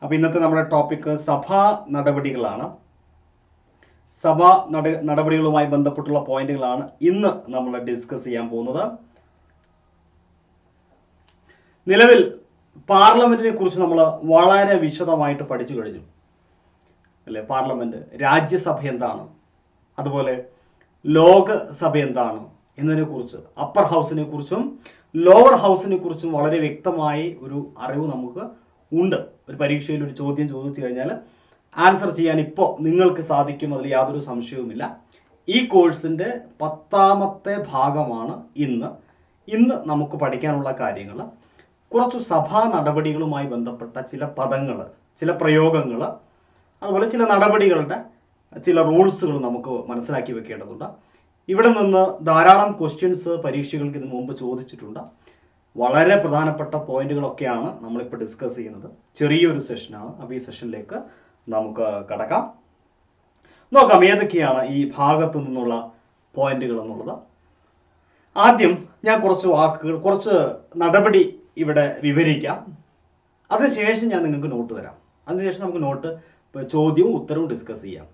അപ്പോൾ ഇന്നത്തെ നമ്മുടെ ടോപ്പിക്ക് സഭാ നടപടികളാണ്. നടപടികളുമായി ബന്ധപ്പെട്ടുള്ള പോയിന്റുകളാണ് ഇന്ന് നമ്മൾ ഡിസ്കസ് ചെയ്യാൻ പോകുന്നത്. നിലവിൽ പാർലമെന്റിനെ കുറിച്ച് നമ്മൾ വളരെ വിശദമായിട്ട് പഠിച്ചു കഴിഞ്ഞു അല്ലേ? പാർലമെന്റ്, രാജ്യസഭ എന്താണ്, അതുപോലെ ലോകസഭ എന്താണ് എന്നതിനെ കുറിച്ച്, അപ്പർ ഹൗസിനെ കുറിച്ചും ലോവർ ഹൗസിനെ കുറിച്ചും വളരെ വ്യക്തമായി ഒരു അറിവ് നമുക്ക് ഉണ്ട്. ഒരു പരീക്ഷയിൽ ഒരു ചോദ്യം ചോദിച്ചു കഴിഞ്ഞാൽ ആൻസർ ചെയ്യാൻ ഇപ്പോൾ നിങ്ങൾക്ക് സാധിക്കും, അതിൽ യാതൊരു സംശയവുമില്ല. ഈ കോഴ്സിൻ്റെ 10ാമത്തെ ഭാഗമാണ് ഇന്ന് നമുക്ക് പഠിക്കാനുള്ള കാര്യങ്ങൾ. കുറച്ചു സഭാ നടപടികളുമായി ബന്ധപ്പെട്ട ചില പദങ്ങൾ, ചില പ്രയോഗങ്ങൾ, അതുപോലെ ചില നടപടികളുടെ ചില റൂൾസുകൾ നമുക്ക് മനസ്സിലാക്കി വെക്കേണ്ടതുണ്ട്. ഇവിടെ നിന്ന് ധാരാളം ക്വസ്റ്റ്യൻസ് പരീക്ഷകൾക്ക് ഇതിനു മുമ്പ് ചോദിച്ചിട്ടുണ്ട്. വളരെ പ്രധാനപ്പെട്ട പോയിന്റുകളൊക്കെയാണ് നമ്മളിപ്പോൾ ഡിസ്കസ് ചെയ്യുന്നത്. ചെറിയൊരു സെഷനാണ്. അപ്പോൾ ഈ സെഷനിലേക്ക് നമുക്ക് കടക്കാം. നോക്കാം ഏതൊക്കെയാണ് ഈ ഭാഗത്തു നിന്നുള്ള പോയിന്റുകൾ എന്നുള്ളത്. ആദ്യം ഞാൻ കുറച്ച് നടപടി ഇവിടെ വിവരിക്കാം. അതിനുശേഷം ഞാൻ നിങ്ങൾക്ക് നോട്ട് തരാം. അതിനുശേഷം നമുക്ക് ചോദ്യവും ഉത്തരവും ഡിസ്കസ് ചെയ്യാം.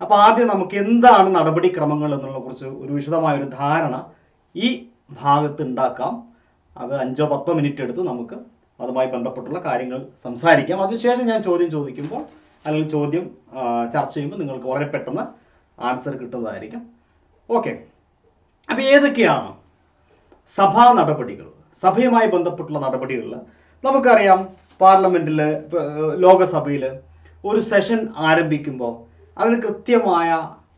അപ്പോൾ ആദ്യം നമുക്ക് എന്താണ് നടപടിക്രമങ്ങൾ എന്നുള്ള കുറിച്ച് ഒരു വിശദമായ ഒരു ധാരണ ഈ ഭാഗത്ത് ഉണ്ടാക്കാം. അത് 5-10 മിനിറ്റ് എടുത്ത് നമുക്ക് അതുമായി ബന്ധപ്പെട്ടുള്ള കാര്യങ്ങൾ സംസാരിക്കാം. അതിനുശേഷം ഞാൻ ചോദ്യം ചോദിക്കുമ്പോൾ അല്ലെങ്കിൽ ചോദ്യം ചർച്ച ചെയ്യുമ്പോൾ നിങ്ങൾക്ക് വളരെ പെട്ടെന്ന് ആൻസർ കിട്ടുന്നതായിരിക്കും. ഓക്കെ, അപ്പോൾ ഏതൊക്കെയാണ് സഭാ നടപടികൾ? സഭയുമായി ബന്ധപ്പെട്ടുള്ള നടപടികളിൽ നമുക്കറിയാം, പാർലമെന്റിൽ, ലോകസഭയിൽ ഒരു സെഷൻ ആരംഭിക്കുമ്പോൾ അതിന് കൃത്യമായ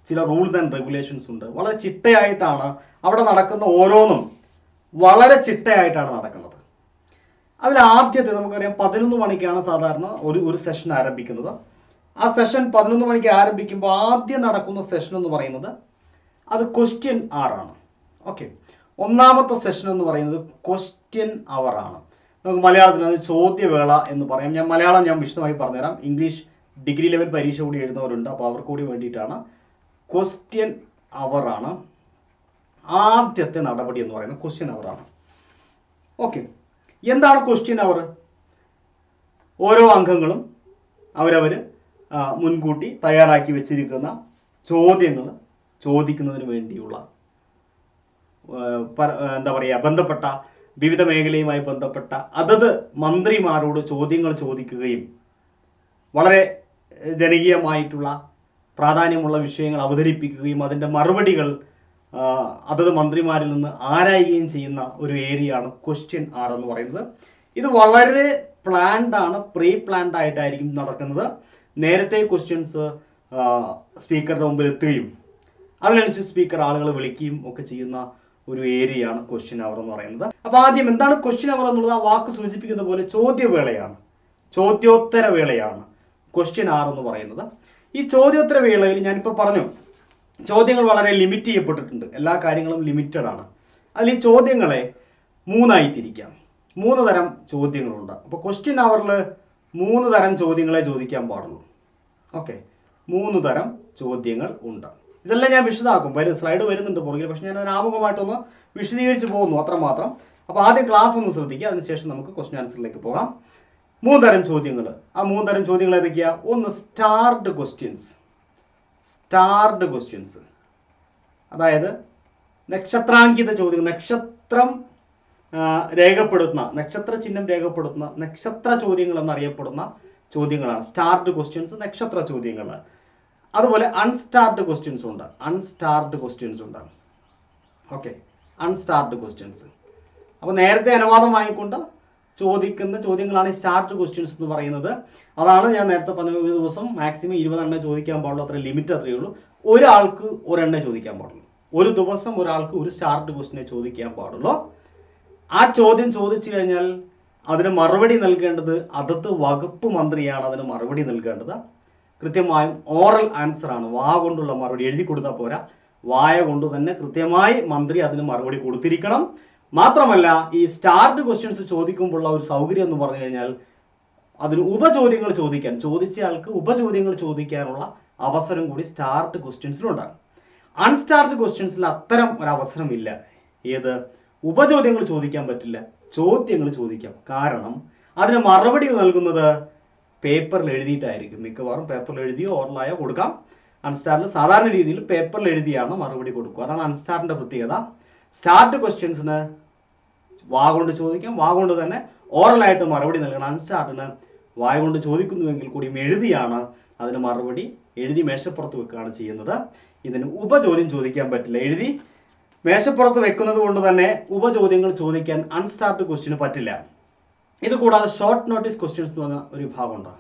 ചില റൂൾസ് ആൻഡ് റെഗുലേഷൻസ് ഉണ്ട്. വളരെ ചിട്ടയായിട്ടാണ് അവിടെ നടക്കുന്ന ഓരോന്നും, വളരെ ചിട്ടയായിട്ടാണ് നടക്കുന്നത്. അതിൽ ആദ്യത്തെ നമുക്കറിയാം 11 മണിക്കാണ് സാധാരണ ഒരു സെഷൻ ആരംഭിക്കുന്നത്. ആ സെഷൻ 11 മണിക്ക് ആരംഭിക്കുമ്പോൾ ആദ്യം നടക്കുന്ന സെഷൻ എന്ന് പറയുന്നത് അത് ക്വസ്റ്റ്യൻ ആണ്. ഓക്കെ, ഒന്നാമത്തെ സെഷൻ എന്ന് പറയുന്നത് ക്വസ്റ്റ്യൻ അവർ ആണ്. നമുക്ക് മലയാളത്തിൽ അത് ചോദ്യവേള എന്ന് പറയാം. മലയാളം ഞാൻ വിശദമായി പറഞ്ഞുതരാം. ഇംഗ്ലീഷ് ഡിഗ്രി ലെവൽ പരീക്ഷ കൂടി എഴുതുന്നവരുണ്ട്, അപ്പോൾ അവർക്ക് കൂടി വേണ്ടിയിട്ടാണ്. ക്വസ്റ്റ്യൻ അവർ ആണ് ആദ്യത്തെ നടപടി എന്ന് പറയുന്നത്. ക്വസ്റ്റ്യൻ അവർ ആണ്. ഓക്കെ, എന്താണ് ക്വസ്റ്റ്യൻ അവർ? ഓരോ അംഗങ്ങളും അവരവർ മുൻകൂട്ടി തയ്യാറാക്കി വെച്ചിരിക്കുന്ന ചോദ്യങ്ങൾ ചോദിക്കുന്നതിന് വേണ്ടിയുള്ള ബന്ധപ്പെട്ട വിവിധ മേഖലയുമായി ബന്ധപ്പെട്ട അതത് മന്ത്രിമാരോട് ചോദ്യങ്ങൾ ചോദിക്കുകയും വളരെ ജനകീയമായിട്ടുള്ള പ്രാധാന്യമുള്ള വിഷയങ്ങൾ അവതരിപ്പിക്കുകയും അതിൻ്റെ മറുപടികൾ അതത് മന്ത്രിമാരിൽ നിന്ന് ആരായുകയും ചെയ്യുന്ന ഒരു ഏരിയയാണ് ക്വസ്റ്റ്യൻ ആർ എന്ന് പറയുന്നത്. ഇത് വളരെ പ്രീ പ്ലാൻഡ് ആയിട്ടായിരിക്കും നടക്കുന്നത്. നേരത്തെ ക്വസ്റ്റ്യൻസ് സ്പീക്കറുടെ മുമ്പിൽ എത്തുകയും അതിനനുസരിച്ച് സ്പീക്കർ ആളുകളെ വിളിക്കുകയും ഒക്കെ ചെയ്യുന്ന ഒരു ഏരിയയാണ് ക്വസ്റ്റ്യൻ അവർ എന്ന് പറയുന്നത്. അപ്പോൾ ആദ്യം എന്താണ് ക്വസ്റ്റ്യൻ അവർ എന്നുള്ളത്? ആ വാക്ക് സൂചിപ്പിക്കുന്ന പോലെ ചോദ്യവേളയാണ്, ചോദ്യോത്തര വേളയാണ് ക്വസ്റ്റ്യൻ ആർ എന്ന് പറയുന്നത്. ഈ ചോദ്യോത്തര വേളയിൽ ഞാനിപ്പോൾ പറഞ്ഞു, ചോദ്യങ്ങൾ വളരെ ലിമിറ്റ് ചെയ്യപ്പെട്ടിട്ടുണ്ട്. എല്ലാ കാര്യങ്ങളും ലിമിറ്റഡ് ആണ്. അതിൽ ഈ ചോദ്യങ്ങളെ 3ആയി തിരിക്കാം. 3 തരം ചോദ്യങ്ങളുണ്ട്. അപ്പോൾ ക്വസ്റ്റ്യൻ അവറിൽ 3 തരം ചോദ്യങ്ങളെ ചോദിക്കാൻ പാടുള്ളൂ. ഓക്കെ, 3 തരം ചോദ്യങ്ങൾ ഉണ്ട്. ഇതെല്ലാം ഞാൻ വിശദമാക്കും, സ്ലൈഡ് വരുന്നുണ്ട് പുറകിൽ, പക്ഷെ ഞാൻ അതിന് ആമുഖമായിട്ടൊന്ന് വിശദീകരിച്ച് പോകുന്നു, അത്രമാത്രം. അപ്പോൾ ആദ്യം ക്ലാസ് ഒന്ന് ശ്രദ്ധിക്കുക, അതിനുശേഷം നമുക്ക് ക്വസ്റ്റ്യൻ ആൻസറിലേക്ക് പോകാം. 3 തരം ചോദ്യങ്ങൾ. ആ 3 തരം ചോദ്യങ്ങൾ ഏതൊക്കെയാ? ഒന്ന് സ്റ്റാർഡ് ക്വസ്റ്റ്യൻസ്, അതായത് നക്ഷത്രാങ്കിത ചോദ്യങ്ങൾ, നക്ഷത്രം രേഖപ്പെടുത്തുന്ന, നക്ഷത്ര ചിഹ്നം രേഖപ്പെടുത്തുന്ന നക്ഷത്ര ചോദ്യങ്ങൾ എന്നറിയപ്പെടുന്ന ചോദ്യങ്ങളാണ് സ്റ്റാർഡ് ക്വസ്റ്റ്യൻസ്, നക്ഷത്ര ചോദ്യങ്ങൾ. അതുപോലെ അൺസ്റ്റാർഡ് ക്വസ്റ്റ്യൻസ് ഉണ്ട്. Okay, unstarred questions. അപ്പോൾ നേരത്തെ അനുവാദം വാങ്ങിക്കൊണ്ട് ചോദിക്കുന്ന ചോദ്യങ്ങളാണ് സ്റ്റാർഡ് ക്വസ്റ്റ്യൻസ് എന്ന് പറയുന്നത്. അതാണ് ഞാൻ നേരത്തെ പറഞ്ഞ, ഒരു ദിവസം മാക്സിമം 20 എണ്ണം ചോദിക്കാൻ പാടുള്ളൂ. അത്ര ലിമിറ്റ് അത്രയേ ഉള്ളൂ. ഒരാൾക്ക് ഒരെണ്ണേ ചോദിക്കാൻ പാടുള്ളൂ. ഒരു ദിവസം ഒരാൾക്ക് ഒരു സ്റ്റാർഡ് ക്വസ്റ്റ്യനെ ചോദിക്കാൻ പാടുള്ളൂ. ആ ചോദ്യം ചോദിച്ചു കഴിഞ്ഞാൽ അതിന് മറുപടി നൽകേണ്ടത് അതത് വകുപ്പ് മന്ത്രിയാണ്. അതിന് മറുപടി നൽകേണ്ടത് കൃത്യമായും ഓറൽ ആൻസർ ആണ്. വാ കൊണ്ടുള്ള മറുപടി എഴുതി കൊടുത്താൽ പോരാ, വായ കൊണ്ട് തന്നെ കൃത്യമായി മന്ത്രി അതിന് മറുപടി കൊടുത്തിരിക്കണം. മാത്രമല്ല, ഈ സ്റ്റാർഡ് ക്വസ്റ്റ്യൻസ് ചോദിക്കുമ്പോഴുള്ള ഒരു സൗകര്യം എന്ന് പറഞ്ഞു കഴിഞ്ഞാൽ അതിന് ഉപചോദ്യങ്ങൾ ചോദിച്ചയാൾക്ക് ഉപചോദ്യങ്ങൾ ചോദിക്കാനുള്ള അവസരം കൂടി സ്റ്റാർഡ് ക്വസ്റ്റ്യൻസിലുണ്ടാകും. അൺസ്റ്റാർഡ് ക്വസ്റ്റ്യൻസിൽ അത്തരം ഒരു അവസരമില്ല. ഏത്? ഉപചോദ്യങ്ങൾ ചോദിക്കാൻ പറ്റില്ല, ചോദ്യങ്ങൾ ചോദിക്കാം. കാരണം അതിന് മറുപടി നൽകുന്നത് പേപ്പറിൽ എഴുതിയിട്ടായിരിക്കും, മിക്കവാറും പേപ്പറിൽ എഴുതിയോ ഓറലായോ കൊടുക്കാം. അൺസ്റ്റാറിൽ സാധാരണ രീതിയിൽ പേപ്പറിൽ എഴുതിയാണ് മറുപടി കൊടുക്കുക. അതാണ് അൺസ്റ്റാറിന്റെ പ്രത്യേകത. സ്റ്റാർട്ട് ക്വസ്റ്റ്യൻസിന് വാഗോണ്ട് ചോദിക്കാം, വാഗോണ്ട് തന്നെ ഓറലായിട്ട് മറുപടി നൽകണം. അൺസ്റ്റാർട്ടിന് വാഗോണ്ട് ചോദിക്കുന്നുവെങ്കിൽ കൂടിയും എഴുതിയാണ് അതിന് മറുപടി എഴുതി മേശപ്പുറത്ത് വെക്കുകയാണ് ചെയ്യുന്നത്. ഇതിന് ഉപചോദ്യം ചോദിക്കാൻ പറ്റില്ല. എഴുതി മേശപ്പുറത്ത് വെക്കുന്നത് കൊണ്ട് തന്നെ ഉപചോദ്യങ്ങൾ ചോദിക്കാൻ അൺസ്റ്റാർട്ട് ക്വസ്റ്റ്യന് പറ്റില്ല. ഇത് കൂടാതെ ഷോർട്ട് നോട്ടീസ് ക്വസ്റ്റ്യൻസ് എന്ന് പറഞ്ഞ ഒരു വിഭാഗമുണ്ട്.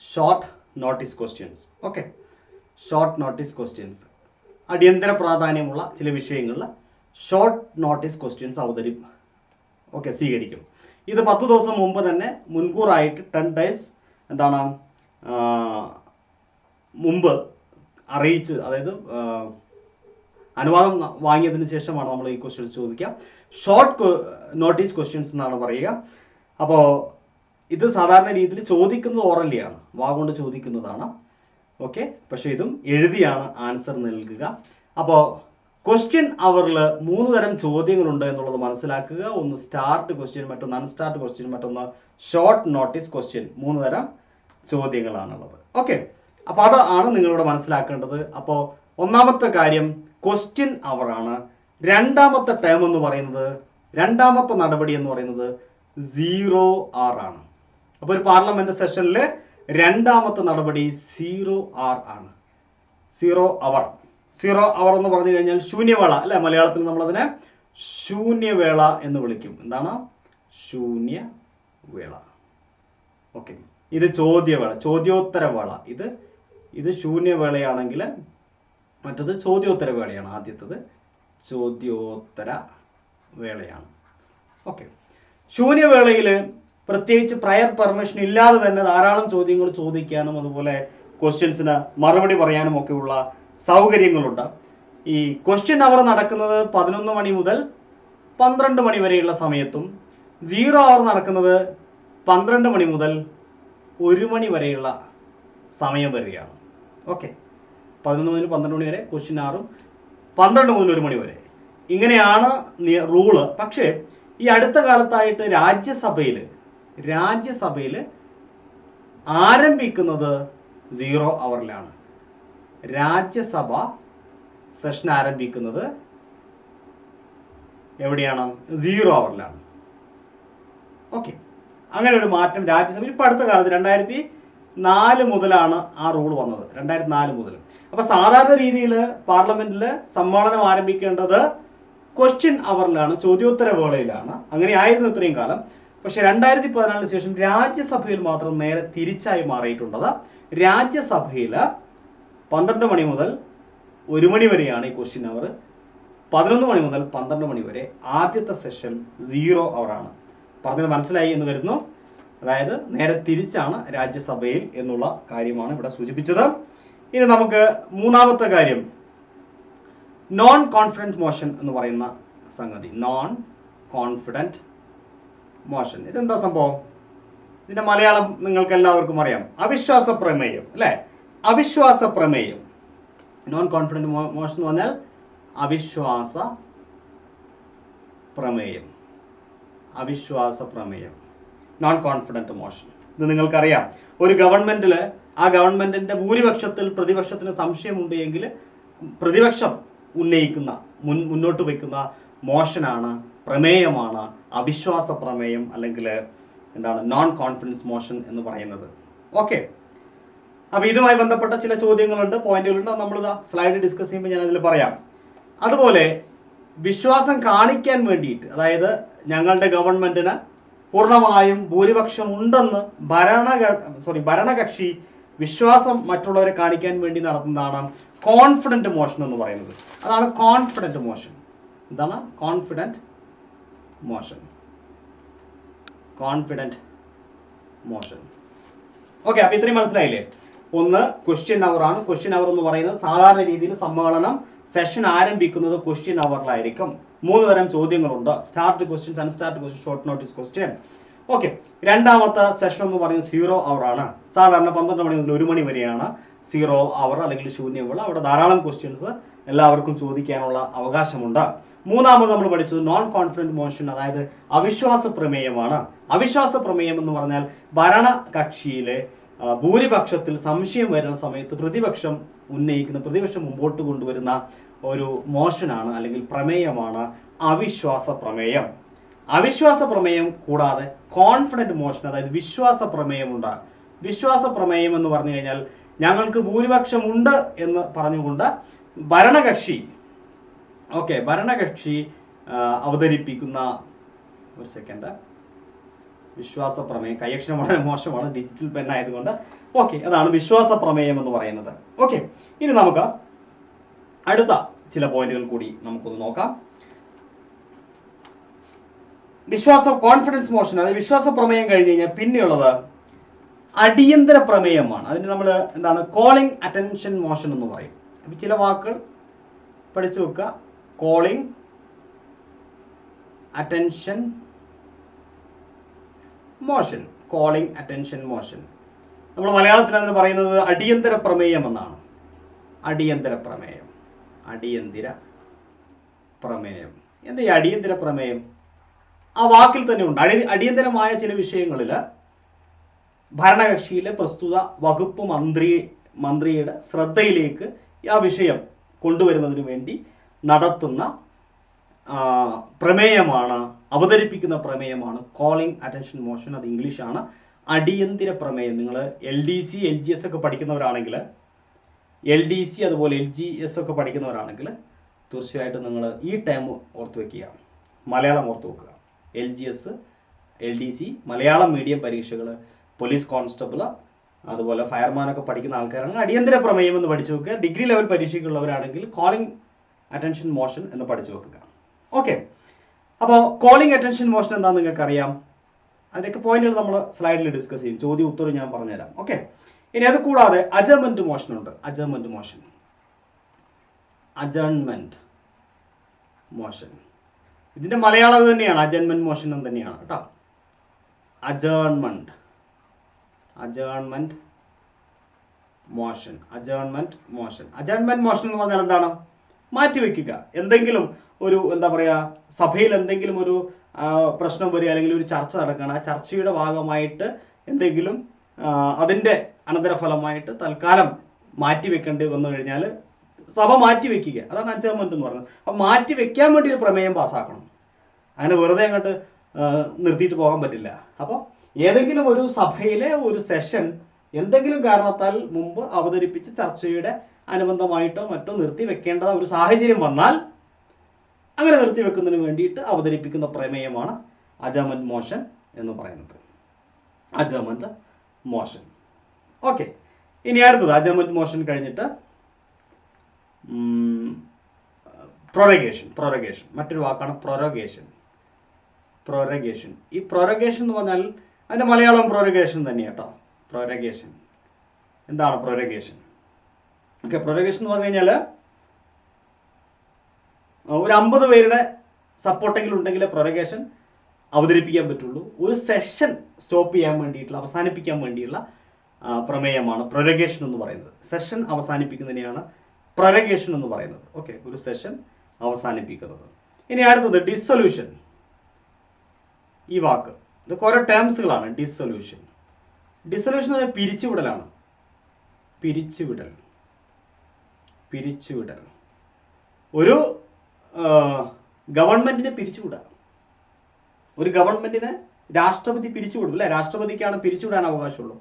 Short notice questions. Okay, short notice questions അടിയന്തര പ്രാധാന്യമുള്ള ചില വിഷയങ്ങളിൽ ഷോർട്ട് നോട്ടീസ് ക്വസ്റ്റ്യൻസ് സ്വീകരിക്കും. ഇത് 10 ദിവസം മുമ്പ് തന്നെ മുൻകൂറായിട്ട് 10 days മുമ്പ് അറിയിച്ച്, അതായത് അനുവാദം വാങ്ങിയതിന് ശേഷമാണ് നമ്മൾ ഈ ക്വസ്റ്റ്യൻസ് ചോദിക്കുക. ഷോർട്ട് നോട്ടീസ് ക്വസ്റ്റ്യൻസ് എന്നാണ് പറയുക. അപ്പോൾ ഇത് സാധാരണ രീതിയിൽ ചോദിക്കുന്നത് ഓറലിയാണ്, വാഗോണ്ട് ചോദിക്കുന്നതാണ്. ഓക്കെ, പക്ഷേ ഇതും എഴുതിയാണ് ആൻസർ നൽകുക. അപ്പോൾ ക്വസ്റ്റ്യൻ അവറിൽ 3 തരം ചോദ്യങ്ങളുണ്ട് എന്നുള്ളത് മനസ്സിലാക്കുക. ഒന്ന് സ്റ്റാർട്ട് ക്വസ്റ്റ്യൻ, മറ്റൊന്ന് അൺസ്റ്റാർട്ട് ക്വസ്റ്റ്യൻ, മറ്റൊന്ന് ഷോർട്ട് നോട്ടീസ് ക്വസ്റ്റ്യൻ. 3 തരം ചോദ്യങ്ങളാണുള്ളത്. ഓക്കെ, അപ്പോൾ അതാണ് നിങ്ങളിവിടെ മനസ്സിലാക്കേണ്ടത്. അപ്പോൾ ഒന്നാമത്തെ കാര്യം ക്വസ്റ്റ്യൻ അവർ ആണ്. രണ്ടാമത്തെ ടേം എന്ന് പറയുന്നത്, രണ്ടാമത്തെ നടപടി എന്ന് പറയുന്നത് 0R ആണ്. അപ്പോൾ ഒരു പാർലമെന്റ് സെഷനിൽ രണ്ടാമത്തെ നടപടി 0R ആണ്. 0 അവർ. 0 അവർ എന്ന് പറഞ്ഞു കഴിഞ്ഞാൽ ശൂന്യവേള അല്ലെ, മലയാളത്തിൽ നമ്മളതിനെ ശൂന്യവേള എന്ന് വിളിക്കും. എന്താണ് ശൂന്യവേള? ഓക്കെ, ഇത് ചോദ്യവേള, ചോദ്യോത്തരവേള. ഇത് ശൂന്യവേളയാണെങ്കിൽ മറ്റത് ചോദ്യോത്തര വേളയാണ്. ആദ്യത്തത് ചോദ്യോത്തര വേളയാണ്. ഓക്കെ, ശൂന്യവേളയിൽ പ്രത്യേകിച്ച് പ്രയർ പെർമിഷൻ ഇല്ലാതെ തന്നെ ധാരാളം ചോദ്യങ്ങൾ ചോദിക്കാനും അതുപോലെ ക്വസ്റ്റ്യൻസിന് മറുപടി പറയാനും ഒക്കെയുള്ള സൗകര്യങ്ങളുണ്ട്. ഈ ക്വസ്റ്റ്യൻ അവർ നടക്കുന്നത് 11 മണി മുതൽ 12 മണി വരെയുള്ള സമയത്തും 0 അവർ നടക്കുന്നത് 12 മണി മുതൽ 1 മണി വരെയുള്ള സമയം വരെയാണ്. ഓക്കെ, 11 മുതൽ 12 മണി വരെ ക്വസ്റ്റ്യൻ ആറും 12 മുതൽ 1 മണി വരെ, ഇങ്ങനെയാണ് റൂള്. പക്ഷേ ഈ അടുത്ത കാലത്തായിട്ട് രാജ്യസഭയിൽ ആരംഭിക്കുന്നത് 0 അവറിലാണ്. രാജ്യസഭ സെഷൻ ആരംഭിക്കുന്നത് എവിടെയാണ്? 0 അവറിലാണ്. ഓക്കെ, അങ്ങനെ ഒരു മാറ്റം രാജ്യസഭയിൽ ഇപ്പം അടുത്ത കാലത്ത് 2004 മുതലാണ് ആ റൂൾ വന്നത്. 2004 മുതൽ. അപ്പൊ സാധാരണ രീതിയിൽ പാർലമെന്റിൽ സമ്മേളനം ആരംഭിക്കേണ്ടത് ക്വസ്റ്റ്യൻ അവറിലാണ്, ചോദ്യോത്തര വേളയിലാണ്. അങ്ങനെ ആയിരുന്നു ഇത്രയും കാലം. പക്ഷെ 2014 ശേഷം രാജ്യസഭയിൽ മാത്രം നേരെ തിരിച്ചായി മാറിയിട്ടുള്ളത്. രാജ്യസഭയിൽ 12 മണി മുതൽ 1 മണി വരെയാണ് ഈ ക്വസ്റ്റ്യൻ അവർ. 11 മണി മുതൽ 12 മണി വരെ ആദ്യത്തെ സെഷൻ 0 അവറാണ്. പറഞ്ഞത് മനസ്സിലായി എന്ന് കരുതുന്നു. അതായത് നേരെ തിരിച്ചാണ് രാജ്യസഭയിൽ എന്നുള്ള കാര്യമാണ് ഇവിടെ സൂചിപ്പിച്ചത്. ഇനി നമുക്ക് മൂന്നാമത്തെ കാര്യം, നോൺ കോൺഫിഡന്റ് മോഷൻ എന്ന് പറയുന്ന സംഗതി. നോൺ കോൺഫിഡന്റ് മോഷൻ, ഇതെന്താ സംഭവം? ഇതിന്റെ മലയാളം നിങ്ങൾക്ക് എല്ലാവർക്കും അറിയാം, അവിശ്വാസ പ്രമേയം അല്ലെ? അവിശ്വാസ പ്രമേയം. നോൺ കോൺഫിഡന്റ് മോഷൻ എന്ന് പറഞ്ഞാൽ അവിശ്വാസ പ്രമേയം. അവിശ്വാസ പ്രമേയം, നോൺ കോൺഫിഡന്റ് മോഷൻ. ഇത് നിങ്ങൾക്കറിയാം, ഒരു ഗവൺമെന്റിൽ ആ ഗവൺമെന്റിന്റെ ഭൂരിപക്ഷത്തിൽ പ്രതിപക്ഷത്തിന് സംശയമുണ്ട് എങ്കിൽ പ്രതിപക്ഷം ഉന്നയിക്കുന്ന മുന്നോട്ട് വയ്ക്കുന്ന മോഷനാണ്, പ്രമേയമാണ് അവിശ്വാസ പ്രമേയം, അല്ലെങ്കിൽ നോൺ കോൺഫിഡൻസ് മോഷൻ എന്ന് പറയുന്നത്. ഓക്കെ, അപ്പൊ ഇതുമായി ബന്ധപ്പെട്ട ചില ചോദ്യങ്ങളുണ്ട്, പോയിന്റുകളുണ്ട്. നമ്മൾ സ്ലൈഡ് ഡിസ്കസ് ചെയ്യുമ്പോൾ ഞാൻ അതിൽ പറയാം. അതുപോലെ വിശ്വാസം കാണിക്കാൻ വേണ്ടിയിട്ട്, അതായത് ഞങ്ങളുടെ ഗവൺമെന്റിന് പൂർണ്ണമായും ഭൂരിപക്ഷം ഉണ്ടെന്ന് ഭരണകക്ഷി വിശ്വാസം മറ്റുള്ളവരെ കാണിക്കാൻ വേണ്ടി നടത്തുന്നതാണ് കോൺഫിഡന്റ് മോഷൻ എന്ന് പറയുന്നത്. അതാണ് കോൺഫിഡന്റ് മോഷൻ. എന്താണ് confident motion? Confident motion. Okay, അപ്പൊ ഇത്രയും മനസ്സിലായില്ലേ? ഒന്ന് ക്വസ്റ്റ്യൻ അവർ ആണ്. ക്വസ്റ്റ്യൻ അവർ എന്ന് പറയുന്നത് സാധാരണ രീതിയിൽ സമ്മേളനം സെഷൻ ആരംഭിക്കുന്നത് ക്വസ്റ്റ്യൻ അവറിലായിരിക്കും. 3 തരം ചോദ്യങ്ങളുണ്ട്: starred questions, unstarred question, short notice question. Okay, രണ്ടാമത്തെ സെഷൻ എന്ന് പറയുന്നത് 0 അവർ ആണ്. സാധാരണ 12 മണി മുതൽ 1 മണി വരെയാണ് 0 അവർ അല്ലെങ്കിൽ ശൂന്യവേള. അവിടെ ധാരാളം ക്വസ്റ്റ്യൻസ് എല്ലാവർക്കും ചോദിക്കാനുള്ള അവകാശമുണ്ട്. മൂന്നാമത് നമ്മൾ പഠിച്ചത് നോൺ കോൺഫിഡന്റ് മോഷൻ, അതായത് അവിശ്വാസ പ്രമേയമാണ്. അവിശ്വാസ പ്രമേയം എന്ന് പറഞ്ഞാൽ ഭരണകക്ഷിയിലെ ഭൂരിപക്ഷത്തിൽ സംശയം വരുന്ന സമയത്ത് പ്രതിപക്ഷം മുമ്പോട്ട് കൊണ്ടുവരുന്ന ഒരു മോഷനാണ് അല്ലെങ്കിൽ പ്രമേയമാണ് അവിശ്വാസ പ്രമേയം. അവിശ്വാസ പ്രമേയം കൂടാതെ കോൺഫിഡന്റ് മോഷൻ, അതായത് വിശ്വാസ പ്രമേയമുണ്ട്. വിശ്വാസ പ്രമേയം എന്ന് പറഞ്ഞു കഴിഞ്ഞാൽ ഞങ്ങൾക്ക് ഭൂരിപക്ഷമുണ്ട് എന്ന് പറഞ്ഞുകൊണ്ട് ഭരണകക്ഷി അവതരിപ്പിക്കുന്ന, ഒരു സെക്കൻഡ്, വിശ്വാസ പ്രമേയം, കൈയക്ഷരം വളരെ മോശമാണ്, ഡിജിറ്റൽ പെൻ ആയതുകൊണ്ട്. അതാണ് വിശ്വാസ പ്രമേയം എന്ന് പറയുന്നത്. ഇനി നമുക്ക് അടുത്ത ചില പോയിന്റുകൾ കൂടി നമുക്കൊന്ന് നോക്കാം. കോൺഫിഡൻസ് മോഷൻ, അതായത് വിശ്വാസ പ്രമേയം കഴിഞ്ഞ് കഴിഞ്ഞാൽ പിന്നെയുള്ളത് അടിയന്തര പ്രമേയമാണ്. അതിന് നമ്മൾ എന്താണ് കോളിംഗ് അറ്റൻഷൻ മോഷൻ എന്ന് പറയും. അപ്പം ചില വാക്കുകൾ പഠിച്ചു വെക്കുക. Calling attention motion, calling attention motion. നമ്മൾ മലയാളത്തിൽ അതിന് പറയുന്നത് അടിയന്തര പ്രമേയം എന്നാണ്. അടിയന്തര പ്രമേയം. എന്താ ഈ അടിയന്തര പ്രമേയം? ആ വാക്കിൽ തന്നെ ഉണ്ട്. അടിയന്തരമായ ചില വിഷയങ്ങളിൽ ഭരണകക്ഷിയിലെ പ്രസ്തുത വകുപ്പ് മന്ത്രിയുടെ ശ്രദ്ധയിലേക്ക് ആ വിഷയം കൊണ്ടുവരുന്നതിന് വേണ്ടി നടത്തുന്ന അവതരിപ്പിക്കുന്ന പ്രമേയമാണ് കോളിംഗ് അറ്റൻഷൻ മോഷൻ. അത് ഇംഗ്ലീഷാണ്. അടിയന്തര പ്രമേയം. നിങ്ങൾ LDC LGS ഒക്കെ പഠിക്കുന്നവരാണെങ്കിൽ, LDC അതുപോലെ LGS ഒക്കെ പഠിക്കുന്നവരാണെങ്കിൽ തീർച്ചയായിട്ടും നിങ്ങൾ ഈ ടൈം ഓർത്ത് വെക്കുക, മലയാളം ഓർത്ത് വെക്കുക. LGS LDC മലയാളം മീഡിയം പരീക്ഷകൾ, പോലീസ് കോൺസ്റ്റബിൾ അതുപോലെ ഫയർമാനൊക്കെ പഠിക്കുന്ന ആൾക്കാരാണെങ്കിൽ അടിയന്തര പ്രമേയം എന്ന് പഠിച്ചു വെക്കുക. ഡിഗ്രി ലെവൽ പരീക്ഷയ്ക്കുള്ളവരാണെങ്കിൽ കോളിംഗ് അറ്റൻഷൻ മോഷൻ എന്ന് പഠിച്ചു വെക്കുക. അപ്പോൾ കോളിംഗ് അറ്റൻഷൻ മോഷൻ എന്താണെന്ന് നിങ്ങൾക്ക് അറിയാം. അതിൻ്റെയൊക്കെ പോയിന്റുകൾ നമ്മൾ സ്ലൈഡിൽ ഡിസ്കസ് ചെയ്യും. ചോദ്യം ഉത്തരം ഞാൻ പറഞ്ഞുതരാം. ഇനി അത് കൂടാതെ അജേൺമെന്റ് മോഷൻ ഉണ്ട്. അജേൺമെന്റ് മോഷൻ ഇതിന്റെ മലയാളം തന്നെയാണ്, അജേൺമെന്റ് മോഷൻ എന്ന് തന്നെയാണ് കേട്ടോ. അജേൺമെന്റ് മോഷൻ എന്ന് പറഞ്ഞാൽ എന്താണ്? മാറ്റിവെക്കുക. എന്തെങ്കിലും ഒരു സഭയിൽ എന്തെങ്കിലും ഒരു പ്രശ്നം വരിക, അല്ലെങ്കിൽ ഒരു ചർച്ച നടക്കുകയാണ്. ആ ചർച്ചയുടെ ഭാഗമായിട്ട് എന്തെങ്കിലും അതിൻ്റെ അനന്തരഫലമായിട്ട് തൽക്കാലം മാറ്റിവെക്കേണ്ടി വന്നു കഴിഞ്ഞാൽ സഭ മാറ്റിവെക്കുക. അതാണ് അജേൺമെന്റ് എന്ന് പറയുന്നത്. അപ്പം മാറ്റിവെക്കാൻ വേണ്ടി ഒരു പ്രമേയം പാസ്സാക്കണം. അങ്ങനെ വെറുതെ അങ്ങോട്ട് നിർത്തിയിട്ട് പോകാൻ പറ്റില്ല. അപ്പോൾ ഏതെങ്കിലും ഒരു സഭയിലെ ഒരു സെഷൻ എന്തെങ്കിലും കാരണത്താൽ മുമ്പ് അവതരിപ്പിച്ച ചർച്ചയുടെ അനുബന്ധമായിട്ടോ മറ്റോ നിർത്തിവെക്കേണ്ട ഒരു സാഹചര്യം വന്നാൽ അങ്ങനെ നിർത്തിവെക്കുന്നതിന് വേണ്ടിയിട്ട് അവതരിപ്പിക്കുന്ന പ്രമേയമാണ് അജേൺമെന്റ് മോഷൻ എന്ന് പറയുന്നത്. അജേൺമെന്റ് മോഷൻ. ഇനി അടുത്തത് അജേൺമെന്റ് മോഷൻ കഴിഞ്ഞിട്ട് പ്രൊറഗേഷൻ. മറ്റൊരു വാക്കാണ് പ്രൊറഗേഷൻ. ഈ പ്രൊറഗേഷൻ എന്ന് പറഞ്ഞാൽ അതിന്റെ മലയാളം പ്രൊറഗേഷൻ തന്നെയാണ് കേട്ടോ. പ്രൊറഗേഷൻ എന്താണ്? പ്രൊറഗേഷൻ എന്ന് പറഞ്ഞു കഴിഞ്ഞാൽ ഒരു 50 പേരുടെ സപ്പോർട്ടെങ്കിലും ഉണ്ടെങ്കിൽ പ്രൊറഗേഷൻ അവതരിപ്പിക്കാൻ പറ്റുള്ളൂ. ഒരു സെഷൻ സ്റ്റോപ്പ് ചെയ്യാൻ വേണ്ടിയിട്ടുള്ള, അവസാനിപ്പിക്കാൻ വേണ്ടിയുള്ള പ്രമേയമാണ് പ്രൊറഗേഷൻ എന്ന് പറയുന്നത്. സെഷൻ അവസാനിപ്പിക്കുന്നതിനെയാണ് പ്രൊറഗേഷൻ എന്ന് പറയുന്നത്. ഒരു സെഷൻ അവസാനിപ്പിക്കുന്നത്. ഇനി അടുത്തത് ഡിസൊല്യൂഷൻ. ഈ വാക്ക് ഇതൊക്കെ ഓരോ ടേംസുകളാണ്. ഡിസൊല്യൂഷൻ എന്ന് പറഞ്ഞാൽ പിരിച്ചുവിടലാണ്. പിരിച്ചുവിടൽ. ഒരു ഗവൺമെന്റിനെ പിരിച്ചുവിടുക. ഒരു ഗവൺമെന്റിനെ രാഷ്ട്രപതി പിരിച്ചുവിടും അല്ലെ? രാഷ്ട്രപതിക്കാണ് പിരിച്ചുവിടാൻ അവകാശമുള്ളൂ.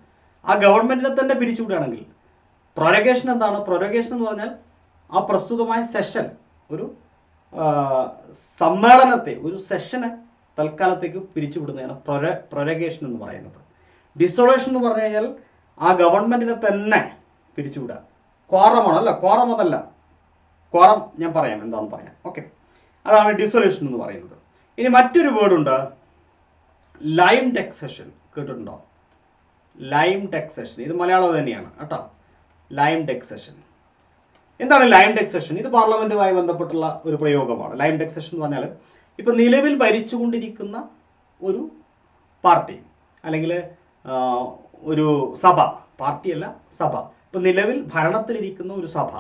ആ ഗവൺമെന്റിനെ തന്നെ പിരിച്ചുവിടുകയാണെങ്കിൽ പ്രൊറഗേഷൻ എന്താണ്? പ്രൊറഗേഷൻ എന്ന് പറഞ്ഞാൽ ആ പ്രസ്തുതമായ സെഷൻ, ഒരു സമ്മേളനത്തെ, ഒരു സെഷനെ തൽക്കാലത്തേക്ക് പിരിച്ചുവിടുന്നതാണ് പ്രൊറഗേഷൻ എന്ന് പറയുന്നത്. ഡിസൊല്യൂഷൻ എന്ന് പറഞ്ഞു കഴിഞ്ഞാൽ ആ ഗവൺമെന്റിനെ തന്നെ പിരിച്ചുവിടുക. ക്വാറമാണല്ലോ, ക്വാറം അതല്ല. ക്വാറം ഞാൻ പറയാം, എന്താണെന്ന് പറയാം. അതാണ് ഡിസൊല്യൂഷൻ എന്ന് പറയുന്നത്. ഇനി മറ്റൊരു വേർഡുണ്ട്, ലൈം ടെക് സെഷൻ. കേട്ടിട്ടുണ്ടോ? Lime tech session. ഇത് മലയാളം തന്നെയാണ് കേട്ടോ. Lime tech session. എന്താണ് ലൈം ടെക് സെഷൻ? ഇത് പാർലമെന്റുമായി ബന്ധപ്പെട്ടുള്ള ഒരു പ്രയോഗമാണ്. ലൈം ടെക് സെഷൻ എന്ന് പറഞ്ഞാൽ ഇപ്പൊ നിലവിൽ ഭരിച്ചുകൊണ്ടിരിക്കുന്ന ഒരു പാർട്ടി അല്ലെങ്കിൽ ഒരു സഭ, പാർട്ടിയല്ല സഭ, ഇപ്പൊ നിലവിൽ ഭരണത്തിലിരിക്കുന്ന ഒരു സഭ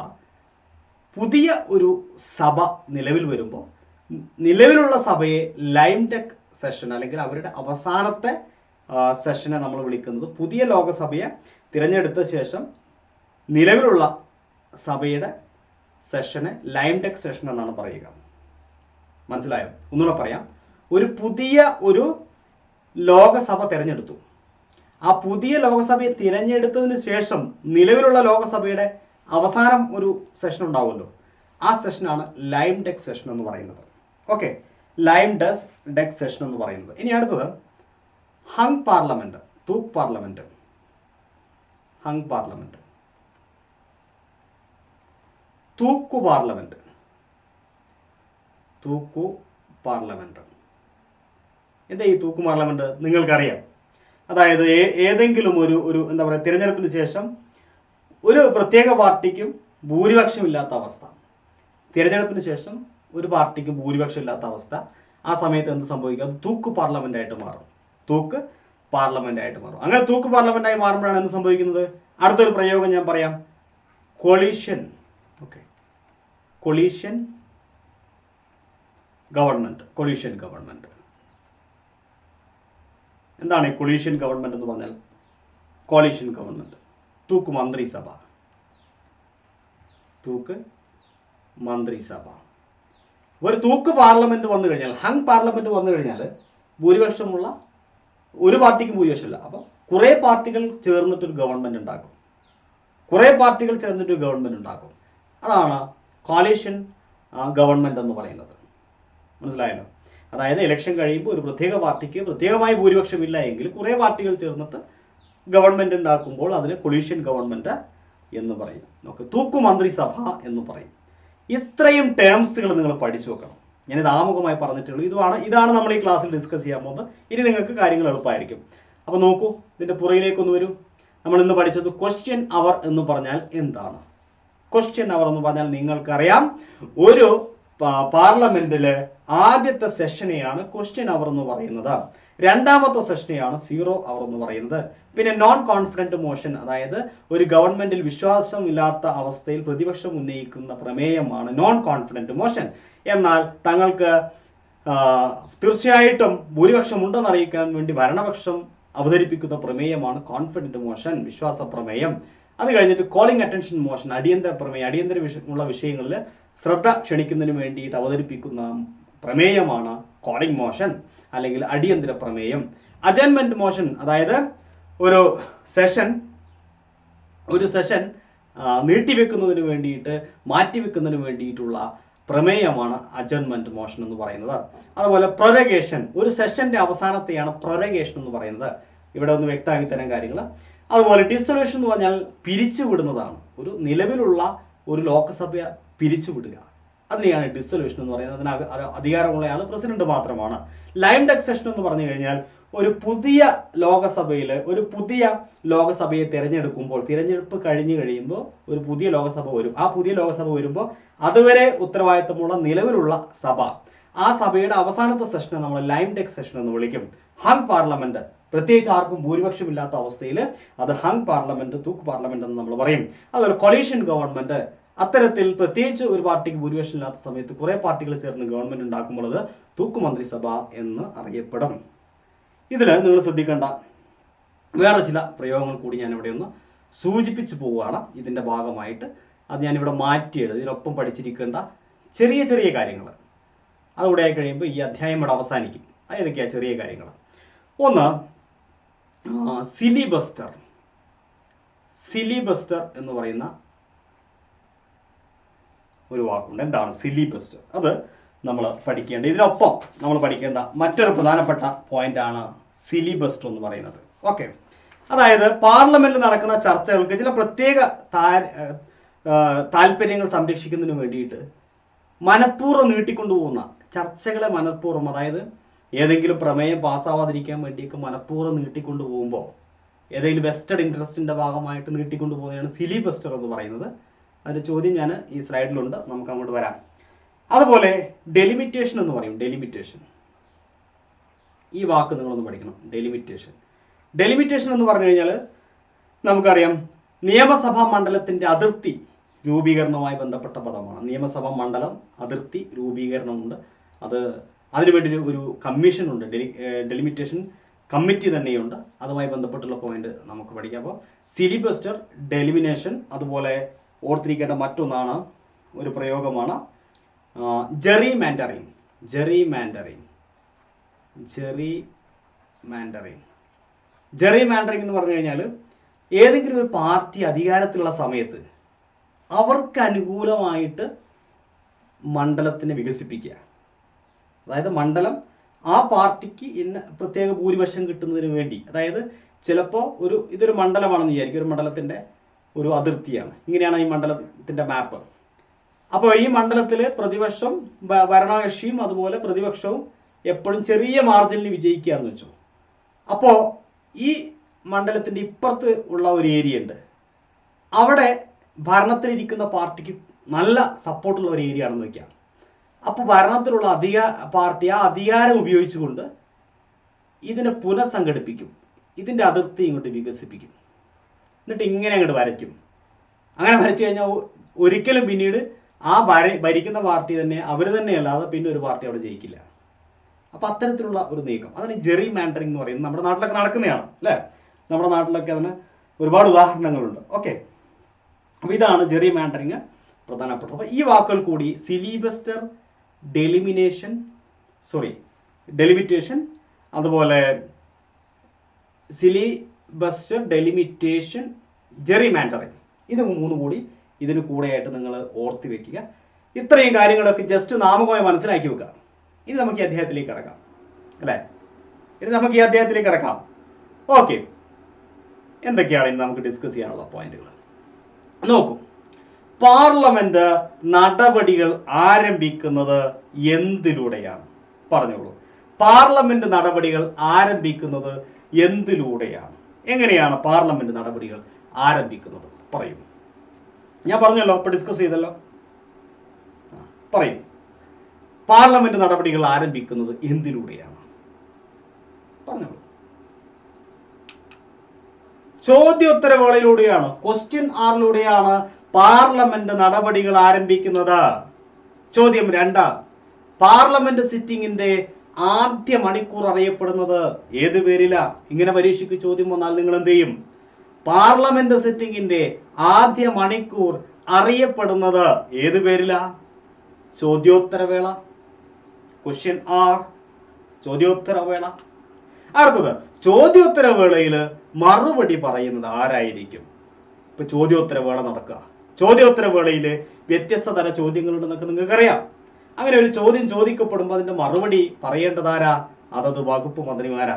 പുതിയ ഒരു സഭ നിലവിൽ വരുമ്പോൾ നിലവിലുള്ള സഭയെ ലൈം ടെക് സെഷൻ അല്ലെങ്കിൽ അവരുടെ അവസാനത്തെ സെഷനെ നമ്മൾ വിളിക്കുന്നത്, പുതിയ ലോകസഭയെ തിരഞ്ഞെടുത്ത ശേഷം നിലവിലുള്ള സഭയുടെ സെഷനെ ലൈം ടെക് സെഷൻ എന്നാണ് പറയുക. മനസ്സിലായോ? ഒന്നുകൂടെ പറയാം. ഒരു പുതിയ ലോകസഭ തിരഞ്ഞെടുത്തു. ആ പുതിയ ലോകസഭയെ തിരഞ്ഞെടുത്തതിന് ശേഷം നിലവിലുള്ള ലോകസഭയുടെ അവസാനം ഒരു സെഷൻ ഉണ്ടാവുമല്ലോ, ആ സെഷനാണ് ലൈം ടെക് സെഷൻ എന്ന് പറയുന്നത്. ഓക്കെ, ലൈം ടെക് സെഷൻ എന്ന് പറയുന്നത്. ഇനി അടുത്തത് ഹങ് പാർലമെന്റ്, തൂക്ക് പാർലമെന്റ്. ഹങ് പാർലമെന്റ്, തൂക്കു പാർലമെന്റ്, തൂക്കു പാർലമെന്റ്. എന്താ ഈ തൂക്കു പാർലമെന്റ്? നിങ്ങൾക്കറിയാം. അതായത് ഏതെങ്കിലും ഒരു എന്താ പറയുക, തിരഞ്ഞെടുപ്പിന് ശേഷം ഒരു പ്രത്യേക പാർട്ടിക്കും ഭൂരിപക്ഷമില്ലാത്ത അവസ്ഥ, തിരഞ്ഞെടുപ്പിന് ശേഷം ഒരു പാർട്ടിക്കും ഭൂരിപക്ഷം ഇല്ലാത്ത അവസ്ഥ, ആ സമയത്ത് എന്ത് സംഭവിക്കും? അത് തൂക്ക് പാർലമെന്റ് ആയിട്ട് മാറും. തൂക്ക് പാർലമെന്റ് ആയിട്ട് മാറും. അങ്ങനെ തൂക്ക് പാർലമെന്റ് ആയി മാറുമ്പോഴാണ് എന്ത് സംഭവിക്കുന്നത്? അടുത്തൊരു പ്രയോഗം ഞാൻ പറയാം, collision. Okay, collision government. Collision government എന്താണ് ഈ കൊളീഷൻ ഗവൺമെന്റ് എന്ന് പറഞ്ഞാൽ? കോളീഷൻ ഗവൺമെന്റ്, തൂക്ക് മന്ത്രിസഭ, തൂക്ക് മന്ത്രിസഭ. ഒരു തൂക്ക് പാർലമെന്റ് വന്നു കഴിഞ്ഞാൽ, ഹങ് പാർലമെന്റ് വന്നു കഴിഞ്ഞാൽ ഭൂരിപക്ഷമുള്ള ഒരു പാർട്ടിക്കും ഭൂരിപക്ഷമില്ല. അപ്പം കുറെ പാർട്ടികൾ ചേർന്നിട്ടൊരു ഗവൺമെന്റ് ഉണ്ടാക്കും. കുറെ പാർട്ടികൾ ചേർന്നിട്ടൊരു ഗവൺമെന്റ് ഉണ്ടാക്കും. അതാണ് കോളീഷൻ ഗവൺമെന്റ് എന്ന് പറയുന്നത്. മനസ്സിലായല്ലോ? അതായത് ഇലക്ഷൻ കഴിയുമ്പോൾ ഒരു പ്രത്യേക പാർട്ടിക്ക് പ്രത്യേകമായി ഭൂരിപക്ഷമില്ല എങ്കിൽ കുറെ പാർട്ടികൾ ചേർന്നിട്ട് ഗവൺമെന്റ് ഉണ്ടാക്കുമ്പോൾ അതിന് കൊളീഷൻ ഗവൺമെന്റ് എന്ന് പറയും. നമുക്ക് തൂക്കു മന്ത്രിസഭ എന്ന് പറയും. ഇത്രയും ടേംസുകൾ നിങ്ങൾ പഠിച്ചു വെക്കണം. ഞാനിത് ആമുഖമായി പറഞ്ഞിട്ടുള്ളൂ. ഇതാണ് നമ്മൾ ഈ ക്ലാസ്സിൽ ഡിസ്കസ് ചെയ്യാൻ പോകുന്നത്. ഇനി നിങ്ങൾക്ക് കാര്യങ്ങൾ എളുപ്പമായിരിക്കും. അപ്പോൾ നോക്കൂ, ഇതിന്റെ പുറകിലേക്കൊന്ന് വരൂ. നമ്മൾ ഇന്ന് പഠിച്ചത് ക്വസ്റ്റ്യൻ അവർ എന്ന് പറഞ്ഞാൽ എന്താണ്? ക്വസ്റ്റ്യൻ അവർ എന്ന് പറഞ്ഞാൽ നിങ്ങൾക്കറിയാം, ഒരു പാർലമെന്റില് ആദ്യത്തെ സെഷനെയാണ് ക്വസ്റ്റ്യൻ അവർ എന്ന് പറയുന്നത്. രണ്ടാമത്തെ സെഷനെയാണ് സീറോ അവർ എന്ന് പറയുന്നത്. പിന്നെ നോൺ കോൺഫിഡന്റ് മോഷൻ, അതായത് ഒരു ഗവൺമെന്റിൽ വിശ്വാസമില്ലാത്ത അവസ്ഥയിൽ പ്രതിപക്ഷം ഉന്നയിക്കുന്ന പ്രമേയമാണ് നോൺ കോൺഫിഡന്റ് മോഷൻ. എന്നാൽ തങ്ങൾക്ക് തീർച്ചയായിട്ടും ഭൂരിപക്ഷം ഉണ്ടെന്ന് അറിയിക്കാൻ വേണ്ടി ഭരണപക്ഷം അവതരിപ്പിക്കുന്ന പ്രമേയമാണ് കോൺഫിഡന്റ് മോഷൻ, വിശ്വാസ പ്രമേയം. അത് കഴിഞ്ഞിട്ട് കോളിംഗ് അറ്റൻഷൻ മോഷൻ, അടിയന്തര പ്രമേയം, അടിയന്തര വിഷയങ്ങളിൽ ശ്രദ്ധ ക്ഷണിക്കുന്നതിന് വേണ്ടിയിട്ട് അവതരിപ്പിക്കുന്ന പ്രമേയമാണ് കോളിംഗ് മോഷൻ അല്ലെങ്കിൽ അടിയന്തര പ്രമേയം. അജൈൻമെന്റ് മോഷൻ, അതായത് ഒരു സെഷൻ നീട്ടിവെക്കുന്നതിന് വേണ്ടിയിട്ട്, മാറ്റിവെക്കുന്നതിന് വേണ്ടിയിട്ടുള്ള പ്രമേയമാണ് അജൈൻമെന്റ് മോഷൻ എന്ന് പറയുന്നത്. അതുപോലെ പ്രൊരഗേഷൻ, ഒരു സെഷന്റെ അവസാനത്തെയാണ് പ്രൊരഗേഷൻ എന്ന് പറയുന്നത്. ഇവിടെ ഒന്ന് വ്യക്തമാക്കി തരാൻ കാര്യങ്ങൾ. അതുപോലെ ഡിസൊല്യൂഷൻ എന്ന് പറഞ്ഞാൽ പിരിച്ചുവിടുന്നതാണ്. ഒരു നിലവിലുള്ള ഒരു ലോകസഭ പിരിച്ചുവിടുക, അതിനെയാണ് ഡിസൊല്യൂഷൻ എന്ന് പറയുന്നത്. അതിന് അധികാരമുള്ളയാൾ പ്രസിഡന്റ് മാത്രമാണ്. ലൈം ടെക് സെഷൻ എന്ന് പറഞ്ഞു കഴിഞ്ഞാൽ ഒരു പുതിയ ലോകസഭയെ തിരഞ്ഞെടുക്കുമ്പോൾ, തിരഞ്ഞെടുപ്പ് കഴിഞ്ഞു കഴിയുമ്പോൾ ഒരു പുതിയ ലോകസഭ വരും. ആ പുതിയ ലോകസഭ വരുമ്പോൾ അതുവരെ ഉത്തരവാദിത്തമുള്ള നിലവിലുള്ള സഭ, ആ സഭയുടെ അവസാനത്തെ സെഷനെ നമ്മൾ ലൈം ടെക് സെഷൻ എന്ന് വിളിക്കും. ഹങ് പാർലമെന്റ്, പ്രത്യേകിച്ച് ആർക്കും ഭൂരിപക്ഷമില്ലാത്ത അവസ്ഥയിൽ അത് ഹങ് പാർലമെന്റ്, തൂക്ക് പാർലമെന്റ് എന്ന് നമ്മൾ പറയും. അതുപോലെ കൊളീഷൻ ഗവൺമെന്റ്, അത്തരത്തിൽ പ്രത്യേകിച്ച് ഒരു പാർട്ടിക്ക് ഭൂരിപക്ഷം ഇല്ലാത്ത സമയത്ത് കുറെ പാർട്ടികൾ ചേർന്ന് ഗവൺമെന്റ് ഉണ്ടാക്കുമ്പോൾ അത് തൂക്ക് മന്ത്രിസഭ എന്ന് അറിയപ്പെടും. ഇതിൽ നിങ്ങൾ ശ്രദ്ധിക്കേണ്ട വേറെ ചില പ്രയോഗങ്ങൾ കൂടി ഞാൻ ഇവിടെ ഒന്ന് സൂചിപ്പിച്ചു പോവുകയാണ് ഇതിന്റെ ഭാഗമായിട്ട്. അത് ഞാനിവിടെ മാറ്റിയെഴുതി ഇതിനൊപ്പം പഠിച്ചിരിക്കേണ്ട ചെറിയ ചെറിയ കാര്യങ്ങൾ. അതുകൂടെ ആയി കഴിയുമ്പോൾ ഈ അധ്യായം ഇവിടെ അവസാനിക്കും. ഏതൊക്കെയാ ചെറിയ കാര്യങ്ങൾ? ഒന്ന്, സിലിബസ്റ്റർ. സിലിബസ്റ്റർ എന്ന് പറയുന്ന ഒരു വാക്കുണ്ട്. എന്താണ് സിലിബസ്റ്റർ? അത് നമ്മൾ പഠിക്കേണ്ട, ഇതിനൊപ്പം നമ്മൾ പഠിക്കേണ്ട മറ്റൊരു പ്രധാനപ്പെട്ട പോയിന്റ് ആണ് സിലിബസ്റ്റർ എന്ന് പറയുന്നത്. ഓക്കെ, അതായത് പാർലമെന്റിൽ നടക്കുന്ന ചർച്ചകൾക്ക് ചില പ്രത്യേക താല്പര്യങ്ങൾ സംരക്ഷിക്കുന്നതിന് വേണ്ടിയിട്ട് മനഃപൂർവ്വം നീട്ടിക്കൊണ്ടുപോകുന്ന ചർച്ചകളെ മനഃപൂർവ്വം, അതായത് ഏതെങ്കിലും പ്രമേയം പാസ്സാവാതിരിക്കാൻ വേണ്ടിയൊക്കെ മനഃപൂർവ്വം നീട്ടിക്കൊണ്ടുപോകുമ്പോൾ ഏതെങ്കിലും വെസ്റ്റഡ് ഇൻട്രസ്റ്റിന്റെ ഭാഗമായിട്ട് നീട്ടിക്കൊണ്ടുപോകുന്നതാണ് സിലിബസ്റ്റർ എന്ന് പറയുന്നത്. അതിന്റെ ചോദ്യം ഞാൻ ഈ സ്ലൈഡിലുണ്ട്, നമുക്ക് അങ്ങോട്ട് വരാം. അതുപോലെ ഡെലിമിറ്റേഷൻ എന്ന് പറയും. ഡെലിമിറ്റേഷൻ, ഈ വാക്ക് നിങ്ങളൊന്ന് പഠിക്കണം. ഡെലിമിറ്റേഷൻ. ഡെലിമിറ്റേഷൻ എന്ന് പറഞ്ഞു കഴിഞ്ഞാൽ നമുക്കറിയാം, നിയമസഭാ മണ്ഡലത്തിന്റെ അതിർത്തി രൂപീകരണവുമായി ബന്ധപ്പെട്ട പദമാണ്. നിയമസഭാ മണ്ഡലം അതിർത്തി രൂപീകരണമുണ്ട്. അതിനുവേണ്ടി ഒരു കമ്മീഷൻ ഉണ്ട്, ഡെലിമിറ്റേഷൻ കമ്മിറ്റി തന്നെയുണ്ട്. അതുമായി ബന്ധപ്പെട്ടുള്ള പോയിന്റ് നമുക്ക് പഠിക്കാം. അപ്പോൾ ഫിലിബസ്റ്റർ, ഡെലിമിനേഷൻ, അതുപോലെ ഓർത്തിരിക്കേണ്ട മറ്റൊന്നാണ് ഒരു പ്രയോഗമാണ് ജെറി മാൻഡറിങ്. ജെറി മാൻഡറിങ് എന്ന് പറഞ്ഞു കഴിഞ്ഞാൽ ഏതെങ്കിലും ഒരു പാർട്ടി അധികാരത്തിലുള്ള സമയത്ത് അവർക്ക് അനുകൂലമായിട്ട് മണ്ഡലത്തിനെ വികസിപ്പിക്കുക. അതായത് മണ്ഡലം ആ പാർട്ടിക്ക് ഇന്ന പ്രത്യേക ഭൂരിപക്ഷം കിട്ടുന്നതിന് വേണ്ടി, അതായത് ചിലപ്പോൾ ഇതൊരു മണ്ഡലമാണെന്ന് വിചാരിക്കും, ഒരു മണ്ഡലത്തിൻ്റെ ഒരു അതിർത്തിയാണ്, ഇങ്ങനെയാണ് ഈ മണ്ഡലത്തിൻ്റെ മാപ്പ്. അപ്പോൾ ഈ മണ്ഡലത്തിൽ പ്രതിപക്ഷം, ഭരണകക്ഷിയും അതുപോലെ പ്രതിപക്ഷവും എപ്പോഴും ചെറിയ മാർജിനിൽ വിജയിക്കുക എന്ന് വെച്ചു. അപ്പോൾ ഈ മണ്ഡലത്തിൻ്റെ ഇപ്പുറത്ത് ഉള്ള ഒരു ഏരിയ ഉണ്ട്, അവിടെ ഭരണത്തിലിരിക്കുന്ന പാർട്ടിക്ക് നല്ല സപ്പോർട്ടുള്ള ഒരു ഏരിയ ആണെന്ന് വയ്ക്കാം. അപ്പോൾ ഭരണത്തിലുള്ള പാർട്ടി ആ അധികാരം ഉപയോഗിച്ചുകൊണ്ട് ഇതിനെ പുനഃസംഘടിപ്പിക്കും, ഇതിൻ്റെ അതിർത്തി ഇങ്ങോട്ട് വികസിപ്പിക്കും, എന്നിട്ട് ഇങ്ങനെ അങ്ങോട്ട് വരയ്ക്കും. അങ്ങനെ വരച്ചു കഴിഞ്ഞാൽ ഒരിക്കലും പിന്നീട് ആ ഭരിക്കുന്ന പാർട്ടി തന്നെ അവർ തന്നെയല്ലാതെ പിന്നെ ഒരു പാർട്ടി അവിടെ ജയിക്കില്ല. അപ്പം അത്തരത്തിലുള്ള ഒരു നീക്കം, അതിന് ജെറി മാൻഡറിങ് എന്ന് പറയുന്നത് നമ്മുടെ നാട്ടിലൊക്കെ നടക്കുന്നതാണ് അല്ലേ. നമ്മുടെ നാട്ടിലൊക്കെ അതിന് ഒരുപാട് ഉദാഹരണങ്ങളുണ്ട്. ഓക്കെ, അപ്പോൾ ഇതാണ് ജെറി മാൻഡറിങ് പ്രധാനപ്പെട്ടത്. അപ്പോൾ ഈ വാക്കുകൾ കൂടി ഫിലിബസ്റ്റർ, ഡെലിമിറ്റേഷൻ, അതുപോലെ ഫിലിബസ്റ്റർ, ഡെലിമിറ്റേഷൻ, ജെറി മാൻഡറിങ്, ഇത് മൂന്നും കൂടി ഇതിന് കൂടെയായിട്ട് നിങ്ങൾ ഓർത്തി വെക്കുക. ഇത്രയും കാര്യങ്ങളൊക്കെ ജസ്റ്റ് നാമകമായി മനസ്സിലാക്കി വെക്കുക. ഇനി നമുക്ക് ഈ അധ്യായത്തിലേക്ക് കിടക്കാം അല്ലേ. ഓക്കെ, എന്തൊക്കെയാണ് ഇനി നമുക്ക് ഡിസ്കസ് ചെയ്യാനുള്ള പോയിന്റുകൾ നോക്കൂ. പാർലമെന്റ് നടപടികൾ ആരംഭിക്കുന്നത് എന്തിലൂടെയാണ്? പറഞ്ഞോളൂ. പാർലമെന്റ് നടപടികൾ ആരംഭിക്കുന്നത് എന്തിലൂടെയാണ്? എങ്ങനെയാണ് പാർലമെന്റ് നടപടികൾ ആരംഭിക്കുന്നത്? പറയൂ. ഞാൻ പറഞ്ഞല്ലോ, ഇപ്പൊ ഡിസ്കസ് ചെയ്തല്ലോ. പറയൂ, പാർലമെന്റ് നടപടികൾ ആരംഭിക്കുന്നത് എന്തിലൂടെയാണ്? പറഞ്ഞോളൂ. ചോദ്യോത്തരവേളയിലൂടെയാണ്, ക്വസ്റ്റ്യൻ ആറിലൂടെയാണ് പാർലമെന്റ് നടപടികൾ ആരംഭിക്കുന്നത്. ചോദ്യം 2, പാർലമെന്റ് സിറ്റിംഗിന്റെ ആദ്യ മണിക്കൂർ അറിയപ്പെടുന്നത് ഏത് പേരിലാ? ഇങ്ങനെ പരീക്ഷയ്ക്ക് ചോദ്യം വന്നാൽ നിങ്ങൾ എന്ത് ചെയ്യും? പാർലമെന്റ് സിറ്റിംഗിന്റെ ആദ്യ മണിക്കൂർ അറിയപ്പെടുന്നത് ഏത് പേരിലാ? ചോദ്യോത്തരവേള. Question R, ചോദ്യോത്തരവേള. അടുത്തത്, ചോദ്യോത്തരവേളയിൽ മറുപടി പറയുന്നത് ആരായിരിക്കും? ഇപ്പൊ ചോദ്യോത്തരവേള നടക്കുക, ചോദ്യോത്തരവേളയിൽ വ്യത്യസ്ത തര ചോദ്യങ്ങളുണ്ടെന്നൊക്കെ നിങ്ങൾക്കറിയാം. അങ്ങനെ ഒരു ചോദ്യം ചോദിക്കപ്പെടുമ്പോൾ അതിന്റെ മറുപടി പറയേണ്ടതാരാ? അതത് വകുപ്പ് മന്ത്രിമാരാ.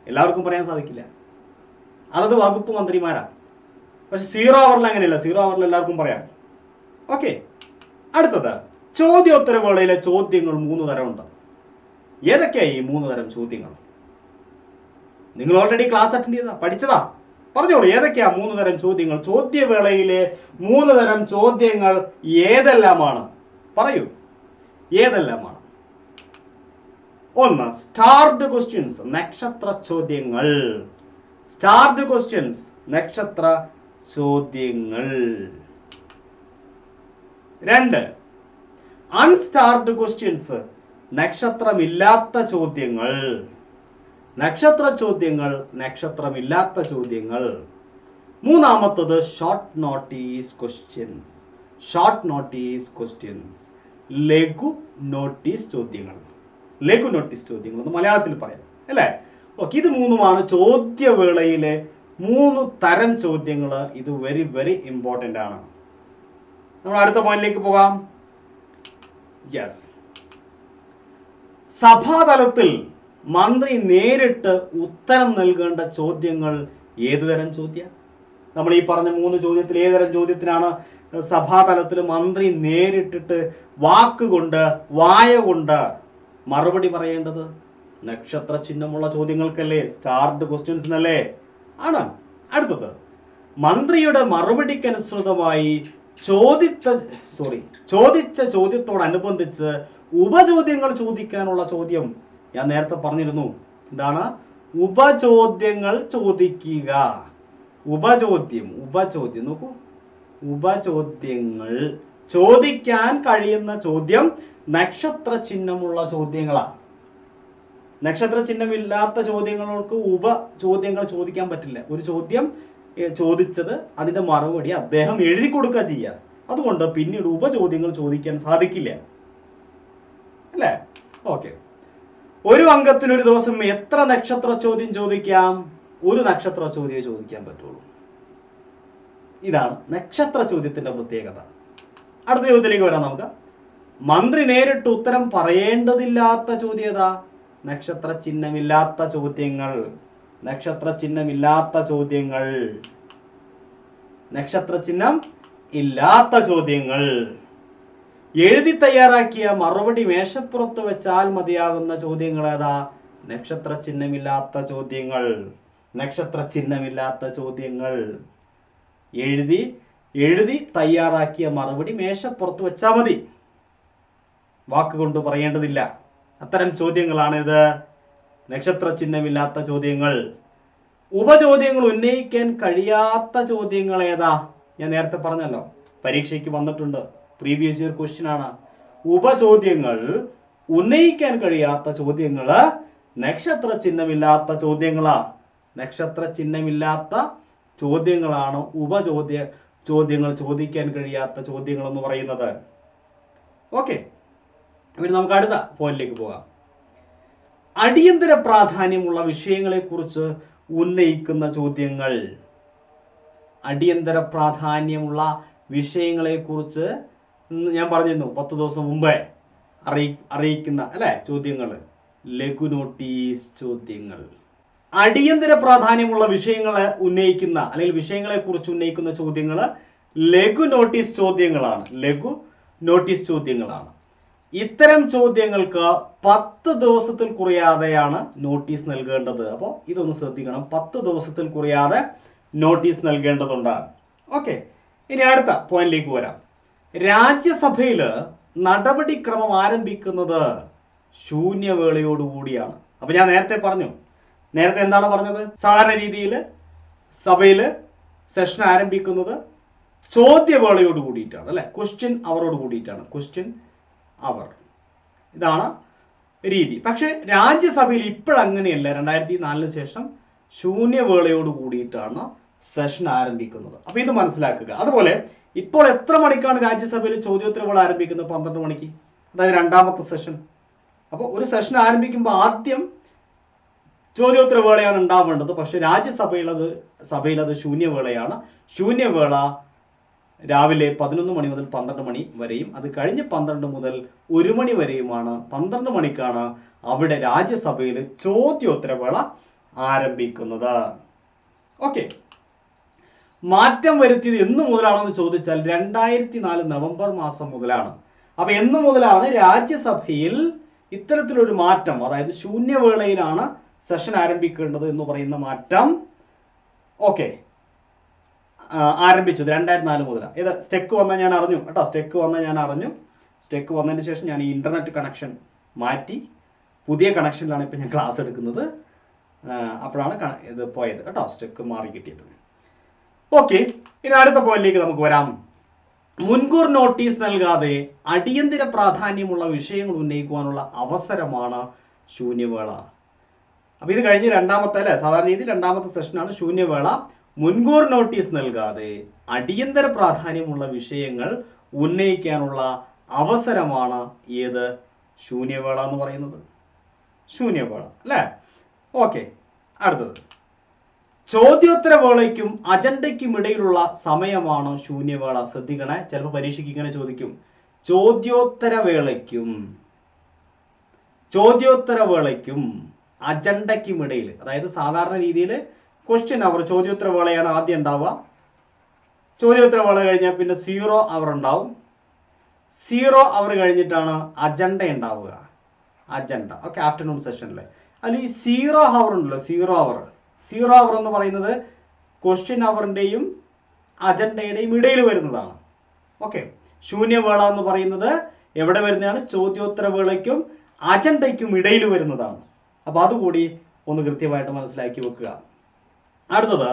എല്ലാവർക്കും പറയാൻ സാധിക്കില്ല, അതത് വകുപ്പ് മന്ത്രിമാരാ. പക്ഷെ 0 അവറിൽ അങ്ങനെയല്ല, 0 അവറിൽ എല്ലാവർക്കും പറയാം. ഓക്കെ, അടുത്തത്, ചോദ്യോത്തരവേളയിലെ ചോദ്യങ്ങൾ 3 തരമുണ്ട്. ഏതൊക്കെയായി ഈ 3 തരം ചോദ്യങ്ങൾ? നിങ്ങൾ ഓൾറെഡി ക്ലാസ് അറ്റൻഡ് ചെയ്താ, പഠിച്ചതാ. പറഞ്ഞോളൂ, ഏതൊക്കെയാ 3 തരം ചോദ്യങ്ങൾ? ചോദ്യവേളയിലെ 3 തരം ചോദ്യങ്ങൾ ഏതെല്ലാമാണ്? പറയൂ, ഏതെല്ലാമാണ്? 1, സ്റ്റാർഡ് ക്വസ്റ്റ്യൻസ്, നക്ഷത്ര ചോദ്യങ്ങൾ. സ്റ്റാർഡ് ക്വസ്റ്റ്യൻസ്, നക്ഷത്ര ചോദ്യങ്ങൾ. 2, അൺസ്റ്റാർഡ് ക്വസ്റ്റ്യൻസ്, നക്ഷത്രമില്ലാത്ത ചോദ്യങ്ങൾ. നക്ഷത്ര ചോദ്യങ്ങൾ, നക്ഷത്രമില്ലാത്ത ചോദ്യങ്ങൾ. 3, short notice questions. Short notice questions, ലഘു നോട്ടീസ് ചോദ്യങ്ങൾ. ലഘു നോട്ടീസ് ചോദ്യങ്ങൾ എന്ന് മലയാളത്തിൽ പറയാം അല്ലേ. ഓക്കെ, ഇത് 3 ചോദ്യവേളയിലെ 3 തരം ചോദ്യങ്ങൾ. ഇത് വെരി വെരി ഇമ്പോർട്ടൻ്റ് ആണ്. നമ്മൾ അടുത്ത പോയിന്റിലേക്ക് പോകാം. യെസ്, സഭാതലത്തിൽ മന്ത്രി നേരിട്ട് ഉത്തരം നൽകേണ്ട ചോദ്യങ്ങൾ ഏത് തരം ചോദ്യം? നമ്മൾ ഈ പറഞ്ഞ 3 ചോദ്യത്തിൽ ഏതുതരം ചോദ്യത്തിനാണ് സഭാതലത്തിൽ മന്ത്രി നേരിട്ടിട്ട് വാക്കുകൊണ്ട്, വായ കൊണ്ട് മറുപടി പറയേണ്ടത്? നക്ഷത്ര ചിഹ്നമുള്ള ചോദ്യങ്ങൾക്കല്ലേ, സ്റ്റാർഡ് ക്വസ്റ്റ്യൻസിനല്ലേ ആണ്. അടുത്തത്, മന്ത്രിയുടെ മറുപടിക്കനുസൃതമായി ചോദിച്ച ചോദ്യത്തോടനുബന്ധിച്ച് ഉപചോദ്യങ്ങൾ ചോദിക്കാനുള്ള ചോദ്യം. ഞാൻ നേരത്തെ പറഞ്ഞിരുന്നു, എന്താണ് ഉപചോദ്യങ്ങൾ ചോദിക്കുക. ഉപചോദ്യം നോക്കൂ, ഉപചോദ്യങ്ങൾ ചോദിക്കാൻ കഴിയുന്ന ചോദ്യം നക്ഷത്ര ചിഹ്നമുള്ള ചോദ്യങ്ങളാണ്. നക്ഷത്ര ചിഹ്നമില്ലാത്ത ചോദ്യങ്ങൾക്ക് ചോദ്യങ്ങൾ ചോദിക്കാൻ പറ്റില്ല. ഒരു ചോദ്യം ചോദിച്ചത് അതിന്റെ മറുപടി അദ്ദേഹം എഴുതി കൊടുക്കുക ചെയ്യുക. അതുകൊണ്ട് പിന്നീട് ഉപചോദ്യങ്ങൾ ചോദിക്കാൻ സാധിക്കില്ല, അല്ലേ? ഓക്കെ. ഒരു അംഗത്തിന് ഒരു ദിവസം എത്ര നക്ഷത്ര ചോദ്യം ചോദിക്കാം? ഒരു നക്ഷത്ര ചോദ്യം ചോദിക്കാൻ പറ്റുള്ളൂ. ഇതാണ് നക്ഷത്ര ചോദ്യത്തിന്റെ പ്രത്യേകത. അടുത്ത ചോദ്യത്തിലേക്ക് വരാം നമുക്ക്. മന്ത്രി നേരിട്ട് ഉത്തരം പറയേണ്ടതില്ലാത്ത ചോദ്യത നക്ഷത്ര ചിഹ്നമില്ലാത്ത ചോദ്യങ്ങൾ. നക്ഷത്ര ചിഹ്നമില്ലാത്ത ചോദ്യങ്ങൾ. നക്ഷത്ര ചിഹ്നം ഇല്ലാത്ത ചോദ്യങ്ങൾ. എഴുതി തയ്യാറാക്കിയ മറുപടി മേശപ്പുറത്ത് വെച്ചാൽ മതിയാകുന്ന ചോദ്യങ്ങൾ ഏതാ? നക്ഷത്ര ചിഹ്നമില്ലാത്ത ചോദ്യങ്ങൾ. നക്ഷത്ര ചിഹ്നമില്ലാത്ത ചോദ്യങ്ങൾ. എഴുതി തയ്യാറാക്കിയ മറുപടി മേശപ്പുറത്ത് വെച്ചാൽ മതി, വാക്കുകൊണ്ട് പറയേണ്ടതില്ല. അത്തരം ചോദ്യങ്ങളാണ് ഇത്, നക്ഷത്ര ചിഹ്നമില്ലാത്ത ചോദ്യങ്ങൾ. ഉപചോദ്യങ്ങൾ ഉന്നയിക്കാൻ കഴിയാത്ത ചോദ്യങ്ങൾ ഏതാ? ഞാൻ നേരത്തെ പറഞ്ഞല്ലോ, പരീക്ഷയ്ക്ക് വന്നിട്ടുണ്ട്, പ്രീവിയസ് ഇയർ ക്വസ്റ്റ്യൻ ആണ്. ഉപചോദ്യങ്ങൾ ഉന്നയിക്കാൻ കഴിയാത്ത ചോദ്യങ്ങള് നക്ഷത്ര ചിഹ്നമില്ലാത്ത ചോദ്യങ്ങളാ. നക്ഷത്ര ചിഹ്നമില്ലാത്ത ചോദ്യങ്ങളാണ് ചോദ്യങ്ങൾ ചോദിക്കാൻ കഴിയാത്ത ചോദ്യങ്ങൾ എന്ന് പറയുന്നത്. ഓക്കെ, ഇനി നമുക്ക് അടുത്ത പോയിന്റിലേക്ക് പോകാം. അടിയന്തര പ്രാധാന്യമുള്ള വിഷയങ്ങളെ കുറിച്ച് ഉന്നയിക്കുന്ന ചോദ്യങ്ങൾ. അടിയന്തര പ്രാധാന്യമുള്ള വിഷയങ്ങളെ കുറിച്ച് ഞാൻ പറഞ്ഞിരുന്നു 10 ദിവസം മുമ്പേ അറിയിക്കുന്ന അല്ലെ ചോദ്യങ്ങൾ, ലഘു നോട്ടീസ് ചോദ്യങ്ങൾ. അടിയന്തര പ്രാധാന്യമുള്ള വിഷയങ്ങളെ ഉന്നയിക്കുന്ന അല്ലെങ്കിൽ വിഷയങ്ങളെ കുറിച്ച് ഉന്നയിക്കുന്ന ചോദ്യങ്ങൾ ലഘു നോട്ടീസ് ചോദ്യങ്ങളാണ്. ലഘു നോട്ടീസ് ചോദ്യങ്ങളാണ്. ഇത്തരം ചോദ്യങ്ങൾക്ക് 10 ദിവസത്തിൽ കുറയാതെയാണ് നോട്ടീസ് നൽകേണ്ടത്. അപ്പോൾ ഇതൊന്ന് ശ്രദ്ധിക്കണം, 10 ദിവസത്തിൽ കുറയാതെ നോട്ടീസ് നൽകേണ്ടതുണ്ട്. ഓക്കെ, ഇനി അടുത്ത പോയിന്റിലേക്ക് വരാം. രാജ്യസഭയിൽ നടപടിക്രമം ആരംഭിക്കുന്നത് ശൂന്യവേളയോടുകൂടിയാണ്. അപ്പൊ ഞാൻ നേരത്തെ എന്താണ് പറഞ്ഞത്? സാധാരണ രീതിയിൽ സഭയിൽ സെഷൻ ആരംഭിക്കുന്നത് ചോദ്യവേളയോട് കൂടിയിട്ടാണ്, അല്ലെ? ക്വസ്റ്റ്യൻ അവറോട് കൂടിയിട്ടാണ്. ക്വസ്റ്റ്യൻ അവർ, ഇതാണ് രീതി. പക്ഷെ രാജ്യസഭയിൽ ഇപ്പോഴങ്ങനെയല്ല. 2004 ശേഷം ശൂന്യവേളയോട് കൂടിയിട്ടാണ് സെഷൻ ആരംഭിക്കുന്നത്. അപ്പൊ ഇത് മനസ്സിലാക്കുക. അതുപോലെ ഇപ്പോൾ എത്ര മണിക്കാണ് രാജ്യസഭയിൽ ചോദ്യോത്തരവേള ആരംഭിക്കുന്നത്? 12 മണിക്ക്, അതായത് രണ്ടാമത്തെ സെഷൻ. അപ്പോൾ ഒരു സെഷൻ ആരംഭിക്കുമ്പോൾ ആദ്യം ചോദ്യോത്തരവേളയാണ് ഉണ്ടാവേണ്ടത്. പക്ഷെ രാജ്യസഭയിൽ അത് ശൂന്യവേളയാണ്. ശൂന്യവേള രാവിലെ 11 മണി മുതൽ 12 മണി വരെയും അത് കഴിഞ്ഞ് 12 മുതൽ 1 മണി വരെയുമാണ്. 12 മണിക്കാണ് അവിടെ രാജ്യസഭയിൽ ചോദ്യോത്തരവേള ആരംഭിക്കുന്നത്. ഓക്കെ, മാറ്റം വരുത്തിയത് എന്ന് മുതലാണെന്ന് ചോദിച്ചാൽ 2004 നവംബർ മാസം മുതലാണ്. അപ്പൊ എന്ന് മുതലാണ് രാജ്യസഭയിൽ ഇത്തരത്തിലൊരു മാറ്റം, അതായത് ശൂന്യവേളയിലാണ് സെഷൻ ആരംഭിക്കേണ്ടത് എന്ന് പറയുന്ന മാറ്റം ആരംഭിച്ചത് 2004 മുതലാണ്. ഇത് സ്റ്റെക്ക് വന്നാൽ ഞാൻ അറിഞ്ഞു കേട്ടോ. സ്റ്റെക്ക് വന്നതിന് ശേഷം ഞാൻ ഈ ഇന്റർനെറ്റ് കണക്ഷൻ മാറ്റി പുതിയ കണക്ഷനിലാണ് ഇപ്പം ഞാൻ ക്ലാസ് എടുക്കുന്നത്. അപ്പോഴാണ് ഇത് പോയത് കേട്ടോ, സ്റ്റെക്ക് മാറി കിട്ടിയത്. ഓക്കെ, ഇനി അടുത്ത പോയിന്റിലേക്ക് നമുക്ക് വരാം. മുൻകൂർ നോട്ടീസ് നൽകാതെ അടിയന്തര പ്രാധാന്യമുള്ള വിഷയങ്ങൾ ഉന്നയിക്കുവാനുള്ള അവസരമാണ് ശൂന്യവേള. അപ്പൊ ഇത് കഴിഞ്ഞ് സാധാരണ രീതി രണ്ടാമത്തെ സെഷനാണ് ശൂന്യവേള. മുൻകൂർ നോട്ടീസ് നൽകാതെ അടിയന്തര പ്രാധാന്യമുള്ള വിഷയങ്ങൾ ഉന്നയിക്കാനുള്ള അവസരമാണ് ഏത്? ശൂന്യവേള എന്ന് പറയുന്നത്. ശൂന്യവേള, അല്ലേ? ഓക്കെ, അടുത്തത് ചോദ്യോത്തരവേളയ്ക്കും അജണ്ടയ്ക്കും ഇടയിലുള്ള സമയമാണ് ശൂന്യവേള. ശ്രദ്ധിക്കണേ, ചിലപ്പോൾ പരീക്ഷയ്ക്ക് ഇങ്ങനെ ചോദിക്കും. ചോദ്യോത്തരവേളയ്ക്കും അജണ്ടയ്ക്കും ഇടയിൽ, അതായത് സാധാരണ രീതിയിൽ ക്വസ്റ്റ്യൻ അവർ ചോദ്യോത്തരവേളയാണ് ആദ്യം ഉണ്ടാവുക. ചോദ്യോത്തരവേള കഴിഞ്ഞാൽ പിന്നെ 0 അവർ ഉണ്ടാവും. 0 അവർ കഴിഞ്ഞിട്ടാണ് അജണ്ട ഉണ്ടാവുക. അജണ്ട ഓക്കെ, ആഫ്റ്റർനൂൺ സെഷനിൽ. അതിൽ ഈ 0 അവർ ഉണ്ടല്ലോ, 0 അവർ എന്ന് പറയുന്നത് ക്വസ്റ്റ്യൻ അവറിന്റെയും അജണ്ടയുടെയും ഇടയിൽ വരുന്നതാണ്. ഓക്കെ, ശൂന്യവേള എന്ന് പറയുന്നത് എവിടെ വരുന്നതാണ്? ചോദ്യോത്തരവേളയ്ക്കും അജണ്ടയ്ക്കും ഇടയിൽ വരുന്നതാണ്. അപ്പൊ അതുകൂടി ഒന്ന് കൃത്യമായിട്ട് മനസ്സിലാക്കി വെക്കുക. അടുത്തത്,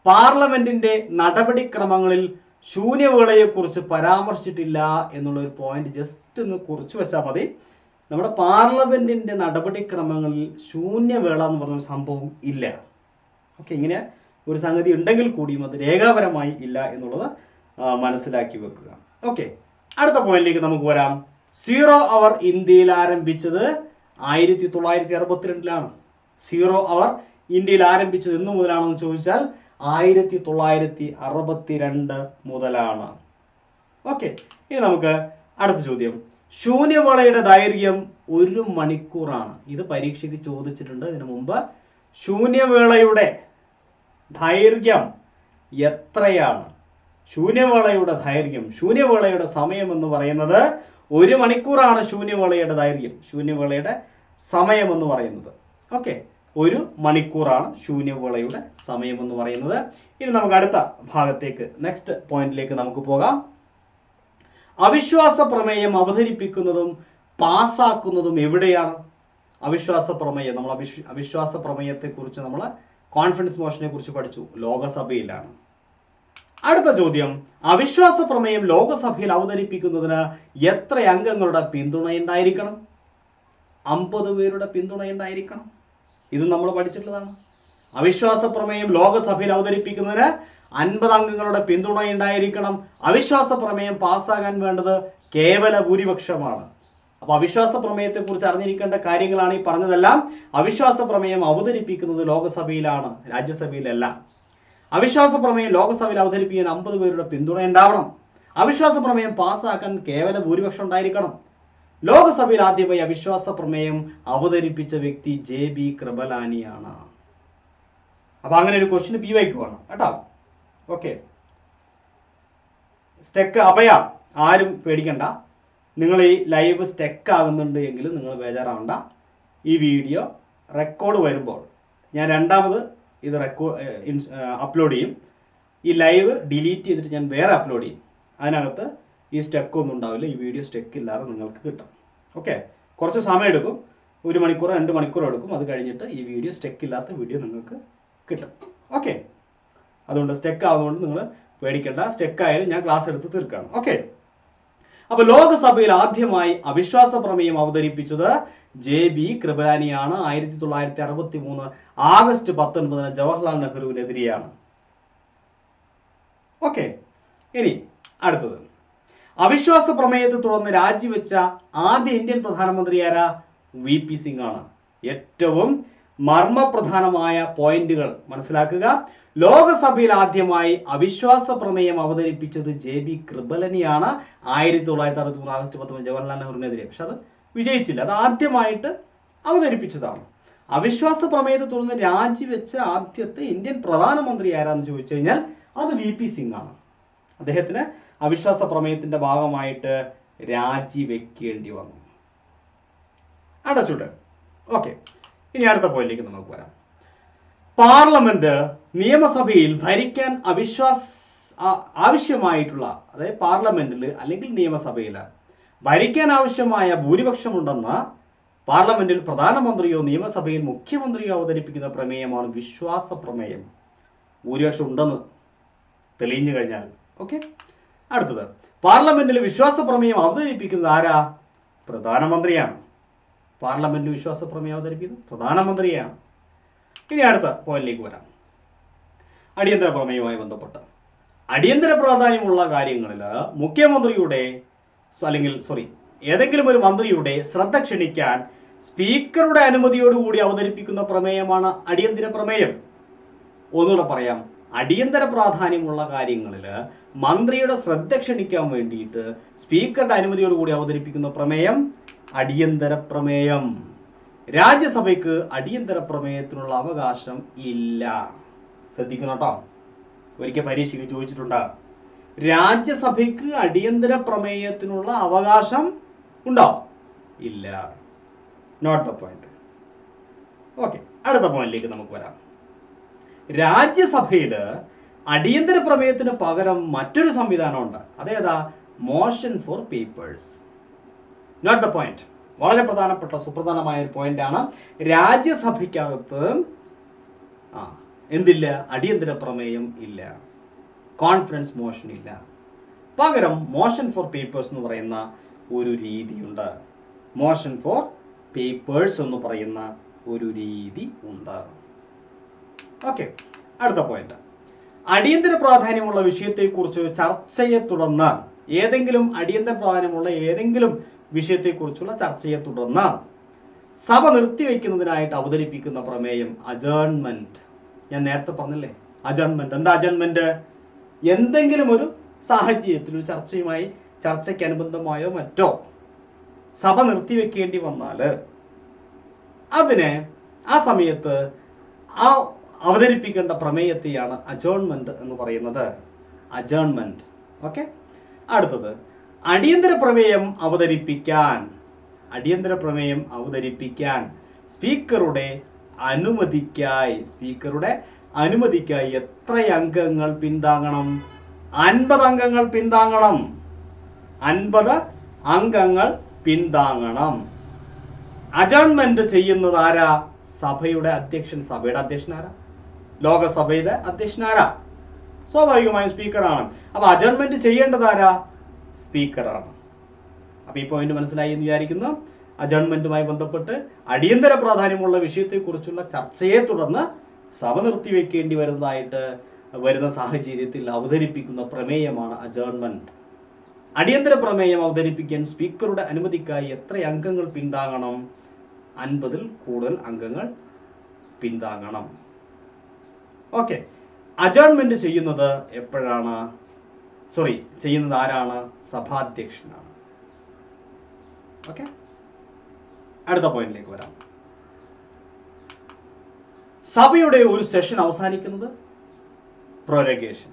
പാർലമെന്റിന്റെ നടപടിക്രമങ്ങളിൽ ശൂന്യവേളയെ കുറിച്ച് പരാമർശിച്ചിട്ടില്ല എന്നുള്ള ഒരു പോയിന്റ് ജസ്റ്റ് ഒന്ന് കുറിച്ച് വെച്ചാൽ മതി. നമ്മുടെ പാർലമെന്റിന്റെ നടപടിക്രമങ്ങളിൽ ശൂന്യവേള എന്ന് പറഞ്ഞൊരു സംഭവം ഇല്ല. ഓക്കെ, ഇങ്ങനെ ഒരു സംഗതി ഉണ്ടെങ്കിൽ കൂടിയും അത് രേഖാപരമായി ഇല്ല എന്നുള്ളത് മനസ്സിലാക്കി വെക്കുക. ഓക്കെ, അടുത്ത പോയിന്റിലേക്ക് നമുക്ക് വരാം. 0 അവർ ഇന്ത്യയിൽ ആരംഭിച്ചത് 1962 0 അവർ ഇന്ത്യയിൽ ആരംഭിച്ചത് എന്ന് മുതലാണെന്ന് ചോദിച്ചാൽ 1962 മുതലാണ്. ഓക്കെ, ഇനി നമുക്ക് അടുത്ത ചോദ്യം. ശൂന്യവേളയുടെ ദൈർഘ്യം 1 മണിക്കൂറാണ്. ഇത് പരീക്ഷയ്ക്ക് ചോദിച്ചിട്ടുണ്ട് ഇതിനു മുമ്പ്. ശൂന്യവേളയുടെ ദൈർഘ്യം എത്രയാണ്? ശൂന്യവേളയുടെ ദൈർഘ്യം, ശൂന്യവേളയുടെ സമയം എന്ന് പറയുന്നത് 1 മണിക്കൂറാണ്. ശൂന്യവേളയുടെ ദൈർഘ്യം, ശൂന്യവേളയുടെ സമയം എന്ന് പറയുന്നത്. ഓക്കെ, 1 മണിക്കൂറാണ് ശൂന്യവേളയുടെ സമയം എന്ന് പറയുന്നത്. ഇനി നമുക്ക് അടുത്ത ഭാഗത്തേക്ക്, നെക്സ്റ്റ് പോയിന്റിലേക്ക് നമുക്ക് പോകാം. അവിശ്വാസ പ്രമേയം അവതരിപ്പിക്കുന്നതും പാസ്സാക്കുന്നതും എവിടെയാണ്? അവിശ്വാസ പ്രമേയം, നമ്മൾ അവിശ്വാസ പ്രമേയത്തെ കുറിച്ച് നമ്മൾ കോൺഫിഡൻസ് മോഷനെ കുറിച്ച് പഠിച്ചു, ലോകസഭയിലാണ്. അടുത്ത ചോദ്യം, അവിശ്വാസ പ്രമേയം ലോകസഭയിൽ അവതരിപ്പിക്കുന്നതിന് എത്ര അംഗങ്ങളുടെ പിന്തുണയുണ്ടായിരിക്കണം? 50 പേരുടെ പിന്തുണയുണ്ടായിരിക്കണം. ഇത് നമ്മൾ പഠിച്ചിട്ടുള്ളതാണ്. അവിശ്വാസ പ്രമേയം ലോകസഭയിൽ അവതരിപ്പിക്കുന്നതിന് 50 അംഗങ്ങളുടെ പിന്തുണയുണ്ടായിരിക്കണം. അവിശ്വാസ പ്രമേയം പാസ്സാകാൻ വേണ്ടത് കേവല ഭൂരിപക്ഷമാണ്. അപ്പൊ അവിശ്വാസ പ്രമേയത്തെ കുറിച്ച് അറിഞ്ഞിരിക്കേണ്ട കാര്യങ്ങളാണ് ഈ പറഞ്ഞതെല്ലാം. അവിശ്വാസ പ്രമേയം അവതരിപ്പിക്കുന്നത് ലോകസഭയിലാണ്, രാജ്യസഭയിലല്ല. അവിശ്വാസ പ്രമേയം ലോകസഭയിൽ അവതരിപ്പിക്കാൻ 50 പേരുടെ പിന്തുണ ഉണ്ടാവണം. അവിശ്വാസ പ്രമേയം പാസ്സാക്കാൻ കേവല ഭൂരിപക്ഷം ഉണ്ടായിരിക്കണം. ലോകസഭയിൽ ആദ്യമായി അവിശ്വാസ പ്രമേയം അവതരിപ്പിച്ച വ്യക്തി JB കൃപലാനിയാണ്. അപ്പൊ അങ്ങനെ ഒരു ക്വസ്റ്റ്യൻ PYQ ആണ് കേട്ടോ. ഓക്കെ, സ്റ്റെക്ക് അഭയ, ആരും പേടിക്കണ്ട. നിങ്ങൾ ഈ ലൈവ് സ്റ്റെക്ക് ആകുന്നുണ്ട് എങ്കിൽ നിങ്ങൾ ബേജാറാവണ്ട. ഈ വീഡിയോ റെക്കോർഡ് വരുമ്പോൾ ഞാൻ രണ്ടാമത് ഇത് അപ്ലോഡ് ചെയ്യും. ഈ ലൈവ് ഡിലീറ്റ് ചെയ്തിട്ട് ഞാൻ വേറെ അപ്ലോഡ് ചെയ്യും. അതിനകത്ത് ഈ സ്റ്റെക്കൊന്നും ഉണ്ടാവില്ല. ഈ വീഡിയോ സ്റ്റെക്ക് ഇല്ലാതെ നിങ്ങൾക്ക് കിട്ടും. ഓക്കെ, കുറച്ച് സമയം എടുക്കും, 1 മണിക്കൂർ 2 മണിക്കൂർ എടുക്കും. അത് കഴിഞ്ഞിട്ട് ഈ വീഡിയോ സ്റ്റെക്ക് ഇല്ലാത്ത വീഡിയോ നിങ്ങൾക്ക് കിട്ടും. ഓക്കെ, അതുകൊണ്ട് സ്റ്റെക്ക് ആവുന്നതുകൊണ്ട് നിങ്ങൾ പേടിക്കേണ്ട. സ്റ്റെക്ക് ആയാലും ഞാൻ ക്ലാസ് എടുത്ത് തീർക്കുകയാണ്. ഓക്കെ, അപ്പൊ ലോകസഭയിൽ ആദ്യമായി അവിശ്വാസ പ്രമേയം അവതരിപ്പിച്ചത് JB കൃപലാനിയാണ്. 1963 ആഗസ്റ്റ് 19 ജവഹർലാൽ നെഹ്റുവിനെതിരെയാണ്. ഓക്കെ, ഇനി അടുത്തത്, അവിശ്വാസ പ്രമേയത്തെ തുടർന്ന് രാജിവെച്ച ആദ്യ ഇന്ത്യൻ പ്രധാനമന്ത്രി ആരാ? VP സിംഗ് ആണ്. ഏറ്റവും മർമ്മപ്രധാനമായ പോയിന്റുകൾ മനസ്സിലാക്കുക. ലോകസഭയിൽ ആദ്യമായി അവിശ്വാസ പ്രമേയം അവതരിപ്പിച്ചത് JB കൃപലാനിയാണ്. 1963 ആഗസ്റ്റ് 19 ജവഹർലാൽ നെഹ്റുവിനെതിരെ. പക്ഷെ അത് വിജയിച്ചില്ല. അത് ആദ്യമായിട്ട് അവതരിപ്പിച്ചതാണ്. അവിശ്വാസ പ്രമേയത്തെ തുടർന്ന് രാജിവെച്ച ആദ്യത്തെ ഇന്ത്യൻ പ്രധാനമന്ത്രി ആരാന്ന് ചോദിച്ചു കഴിഞ്ഞാൽ അത് VP സിംഗ് ആണ്. അദ്ദേഹത്തിന് അവിശ്വാസ പ്രമേയത്തിന്റെ ഭാഗമായിട്ട് രാജിവെക്കേണ്ടി വന്നു. അടച്ചൂട്ട്. ഓക്കെ, ഇനി അടുത്ത പോയിന്റിലേക്ക് നമുക്ക് വരാം. പാർലമെന്റ് നിയമസഭയിൽ ഭരിക്കാൻ ആവശ്യമായിട്ടുള്ള, അതായത് പാർലമെന്റിൽ അല്ലെങ്കിൽ നിയമസഭയിൽ ഭരിക്കാൻ ആവശ്യമായ ഭൂരിപക്ഷമുണ്ടെന്ന് പാർലമെന്റിൽ പ്രധാനമന്ത്രിയോ നിയമസഭയിൽ മുഖ്യമന്ത്രിയോ അവതരിപ്പിക്കുന്ന പ്രമേയമാണ് വിശ്വാസ പ്രമേയം. ഭൂരിപക്ഷം ഉണ്ടെന്ന് തെളിഞ്ഞു കഴിഞ്ഞാൽ. ഓക്കെ, അടുത്തത്, പാർലമെന്റിൽ വിശ്വാസ പ്രമേയം അവതരിപ്പിക്കുന്നത് ആരാ? പ്രധാനമന്ത്രിയാണ്. പാർലമെന്റിൽ വിശ്വാസ പ്രമേയം അവതരിപ്പിക്കുന്നത് പ്രധാനമന്ത്രിയാണ്. ഇനി അടുത്ത പോയിന്റിലേക്ക് വരാം. അടിയന്തര പ്രമേയവുമായി ബന്ധപ്പെട്ട് അടിയന്തര പ്രാധാന്യമുള്ള കാര്യങ്ങളിൽ മുഖ്യമന്ത്രിയുടെ ഏതെങ്കിലും ഒരു മന്ത്രിയുടെ ശ്രദ്ധ ക്ഷണിക്കാൻ സ്പീക്കറുടെ അനുമതിയോടുകൂടി അവതരിപ്പിക്കുന്ന പ്രമേയമാണ് അടിയന്തര പ്രമേയം. ഒന്നുകൂടെ പറയാം, അടിയന്തര പ്രാധാന്യമുള്ള കാര്യങ്ങളിൽ മന്ത്രിയുടെ ശ്രദ്ധ ക്ഷണിക്കാൻ വേണ്ടിയിട്ട് സ്പീക്കറുടെ അനുമതിയോടുകൂടി അവതരിപ്പിക്കുന്ന പ്രമേയം അടിയന്തര പ്രമേയം. രാജ്യസഭയ്ക്ക് അടിയന്തര പ്രമേയത്തിനുള്ള അവകാശം ഇല്ല. ശ്രദ്ധിക്കണം കേട്ടോ, ഒരിക്കൽ പരീക്ഷയ്ക്ക് ചോദിച്ചിട്ടുണ്ട്. രാജ്യസഭയ്ക്ക് അടിയന്തര പ്രമേയത്തിനുള്ള അവകാശം ഉണ്ടോ? ഇല്ല. Not the point. ഓക്കെ, അടുത്ത പോയിന്റിലേക്ക് നമുക്ക് വരാം. രാജ്യസഭയിൽ അടിയന്തര പ്രമേയത്തിന് പകരം മറ്റൊരു സംവിധാനമുണ്ട്. അതേതാ? Motion for papers. Note the point. വളരെ പ്രധാനപ്പെട്ട സുപ്രധാനമായ ഒരു പോയിന്റ് ആണ്. രാജ്യസഭയ്ക്കകത്ത് എന്തില്ല? അടിയന്തര പ്രമേയം ഇല്ല, കോൺഫിഡൻസ് മോഷൻ ഇല്ല. പകരം മോഷൻ ഫോർ പേപ്പേഴ്സ് എന്ന് പറയുന്ന ഒരു രീതിയുണ്ട്. മോഷൻ ഫോർ പേപ്പേഴ്സ് എന്ന് പറയുന്ന ഒരു രീതി ഉണ്ട്. ഓക്കെ, അടുത്ത പോയിന്റ്. അടിയന്തര പ്രാധാന്യമുള്ള വിഷയത്തെക്കുറിച്ച് ചർച്ചയെ തുടർന്ന് ഏതെങ്കിലും അടിയന്തര പ്രാധാന്യമുള്ള ഏതെങ്കിലും വിഷയത്തെക്കുറിച്ചുള്ള ചർച്ചയെ തുടർന്ന് സഭ നിർത്തിവെക്കുന്നതിനായിട്ട് അവതരിപ്പിക്കുന്ന പ്രമേയം അജേൺമെന്റ്. ഞാൻ നേരത്തെ പറഞ്ഞില്ലേ അജേൺമെന്റ്. എന്താ അജേൺമെന്റ്? എന്തെങ്കിലും ഒരു സാഹചര്യത്തിൽ ഒരു ചർച്ചയ്ക്ക് അനുബന്ധമായോ മറ്റോ സഭ നിർത്തിവെക്കേണ്ടി വന്നാൽ അതിനെ ആ സമയത്ത് അവതരിപ്പിക്കേണ്ട പ്രമേയത്തെയാണ് അജേൺമെന്റ് എന്ന് പറയുന്നത്. അജേൺമെന്റ്. ഓക്കെ, അടുത്തത് അടിയന്തര പ്രമേയം അവതരിപ്പിക്കാൻ സ്പീക്കറുടെ അനുമതിക്കായി എത്ര അംഗങ്ങൾ പിന്താങ്ങണം? 50 അംഗങ്ങൾ പിന്താങ്ങണം. 50 അംഗങ്ങൾ പിന്താങ്ങണം. അജേൺമെന്റ് ചെയ്യുന്നത് ആരാ? സഭയുടെ അധ്യക്ഷൻ. സഭയുടെ അധ്യക്ഷൻ ആരാ? ലോകസഭയുടെ അധ്യക്ഷൻ ആരാ? സ്വാഭാവികമായും സ്പീക്കറാണ്. അപ്പൊ അജേൺമെന്റ് ചെയ്യേണ്ടത് ആരാ? സ്പീക്കറാണ്. അപ്പൊ ഈ പോയിന്റ് മനസ്സിലായി എന്ന് വിചാരിക്കുന്നു. അജേൺമെന്റുമായി ബന്ധപ്പെട്ട് അടിയന്തര പ്രാധാന്യമുള്ള വിഷയത്തെക്കുറിച്ചുള്ള ചർച്ചയെ തുടർന്ന് സഭ നിർത്തിവെക്കേണ്ടി വരുന്ന സാഹചര്യത്തിൽ അവതരിപ്പിക്കുന്ന പ്രമേയമാണ് അജേൺമെന്റ്. അടിയന്തര പ്രമേയം അവതരിപ്പിക്കാൻ സ്പീക്കറുടെ അനുമതിക്കായി എത്ര അംഗങ്ങൾ പിന്താങ്ങണം? 50-ൽ കൂടുതൽ അംഗങ്ങൾ പിന്താങ്ങണം. ഓക്കെ, അജേൺമെന്റ് ചെയ്യുന്നത് എപ്പോഴാണ്? ചെയ്യുന്നത് ആരാണ്? സഭാധ്യക്ഷനാണ്. ഓക്കെ, അടുത്ത പോയിന്റിലേക്ക് വരാം. സഭയുടെ ഒരു സെഷൻ അവസാനിക്കുന്നത് പ്രൊറഗേഷൻ.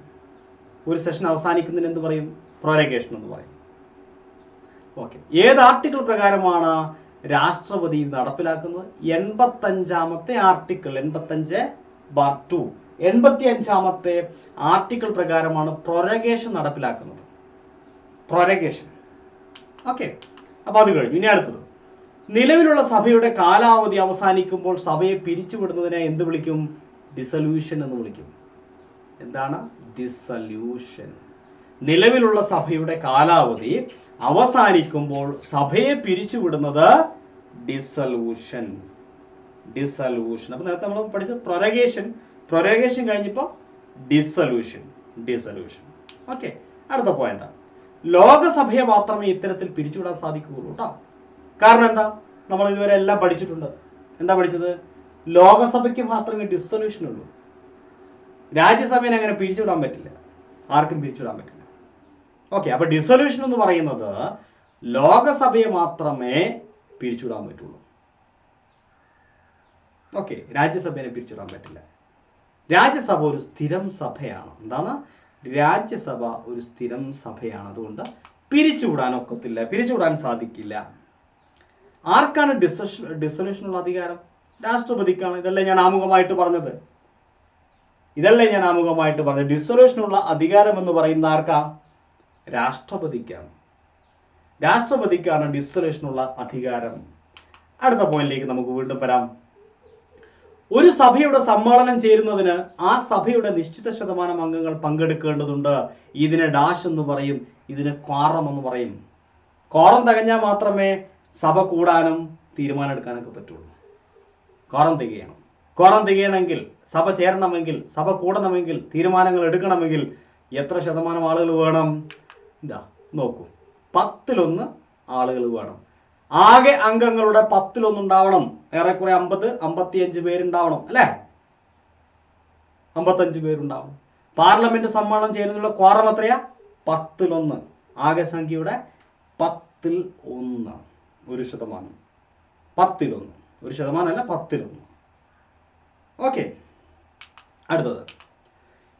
ഒരു സെഷൻ അവസാനിക്കുന്നതിന് എന്ത് പറയും? പ്രൊറഗേഷൻ എന്ന് പറയും. ഓക്കെ, ഏത് ആർട്ടിക്കിൾ പ്രകാരമാണ് രാഷ്ട്രപതി നടപ്പിലാക്കുന്നത്? 85-ാമത്തെ ആർട്ടിക്കിൾ, 85(2), 85-ാമത്തെ ആർട്ടിക്കിൾ പ്രകാരമാണ് പ്രൊറഗേഷൻ നടപ്പിലാക്കുന്നത്. പ്രൊറഗേഷൻ. ഓക്കെ, അപ്പൊ അത് കഴിഞ്ഞു. ഇനി അടുത്തത്, നിലവിലുള്ള സഭയുടെ കാലാവധി അവസാനിക്കുമ്പോൾ സഭയെ പിരിച്ചുവിടുന്നതിനെ എന്ത് വിളിക്കും? ഡിസൊല്യൂഷൻ എന്ന് വിളിക്കും. എന്താണ് ഡിസൊല്യൂഷൻ? നിലവിലുള്ള സഭയുടെ കാലാവധി അവസാനിക്കുമ്പോൾ സഭയെ പിരിച്ചുവിടുന്നത് ഡിസൊല്യൂഷൻ. അപ്പൊ നേരത്തെ നമ്മൾ പഠിച്ച പ്രൊറഗേഷൻ കഴിഞ്ഞപ്പോൾ ഡിസൊല്യൂഷൻ. ഓക്കെ, അടുത്ത പോയിന്റ്, ലോകസഭയെ മാത്രമേ ഇത്തരത്തിൽ പിരിച്ചുവിടാൻ സാധിക്കുകയുള്ളൂ കേട്ടോ. കാരണം എന്താ? നമ്മൾ ഇതുവരെ എല്ലാം പഠിച്ചിട്ടുണ്ട്. എന്താ പഠിച്ചത്? ലോകസഭയ്ക്ക് മാത്രമേ ഡിസൊല്യൂഷൻ ഉള്ളൂ. രാജ്യസഭയെ അങ്ങനെ പിരിച്ചുവിടാൻ പറ്റില്ല. ആർക്കും പിരിച്ചുവിടാൻ പറ്റില്ല. ഓക്കെ, അപ്പൊ ഡിസൊല്യൂഷൻ എന്ന് പറയുന്നത് ലോകസഭയെ മാത്രമേ പിരിച്ചുവിടാൻ പറ്റുള്ളൂ. ഓക്കെ, രാജ്യസഭയെ പിരിച്ചുവിടാൻ പറ്റില്ല. രാജ്യസഭ ഒരു സ്ഥിരം സഭയാണ്. എന്താണ്? രാജ്യസഭ ഒരു സ്ഥിരം സഭയാണ്. അതുകൊണ്ട് പിരിച്ചുവിടാൻ ഒക്കത്തില്ല, പിരിച്ചുവിടാൻ സാധിക്കില്ല. ആർക്കാണ് ഡിസൊല്യൂഷനുള്ള അധികാരം? രാഷ്ട്രപതിക്കാണ്. ഇതല്ലേ ഞാൻ ആമുഖമായിട്ട് പറഞ്ഞത്? ഡിസൊല്യൂഷനുള്ള അധികാരം എന്ന് പറയുന്ന ആർക്കാ? രാഷ്ട്രപതിക്കാണ്. ഡിസൊല്യൂഷനുള്ള അധികാരം. അടുത്ത പോയിന്റിലേക്ക് നമുക്ക് വീണ്ടും വരാം. ഒരു സഭയുടെ സമ്മേളനം ചേരുന്നതിന് ആ സഭയുടെ നിശ്ചിത ശതമാനം അംഗങ്ങൾ പങ്കെടുക്കേണ്ടതുണ്ട്. ഇതിനെ ഡാഷ് എന്ന് പറയും, ഇതിന് ക്വാറം എന്ന് പറയും. ക്വാറം തികഞ്ഞാൽ മാത്രമേ സഭ കൂടാനും തീരുമാനം എടുക്കാനൊക്കെ പറ്റുള്ളൂ. ക്വാറം തികയണമെങ്കിൽ, സഭ ചേരണമെങ്കിൽ, സഭ കൂടണമെങ്കിൽ, തീരുമാനങ്ങൾ എടുക്കണമെങ്കിൽ എത്ര ശതമാനം ആളുകൾ വേണം? നോക്കൂ, 10-1 ആളുകൾ വേണം. ആകെ അംഗങ്ങളുടെ 10-1 ഉണ്ടാവണം. ഏറെക്കുറെ 50-55 പേരുണ്ടാവണം അല്ലേ? 55 പേരുണ്ടാവണം. പാർലമെന്റ് സമ്മേളനം ചേരുന്നുള്ള ക്വാറം എത്രയാ? 10-1. ആകെ സംഖ്യയുടെ 10-1. 1%. 10-1. 1%അല്ല, 10-1. ഓക്കെ, അടുത്തത്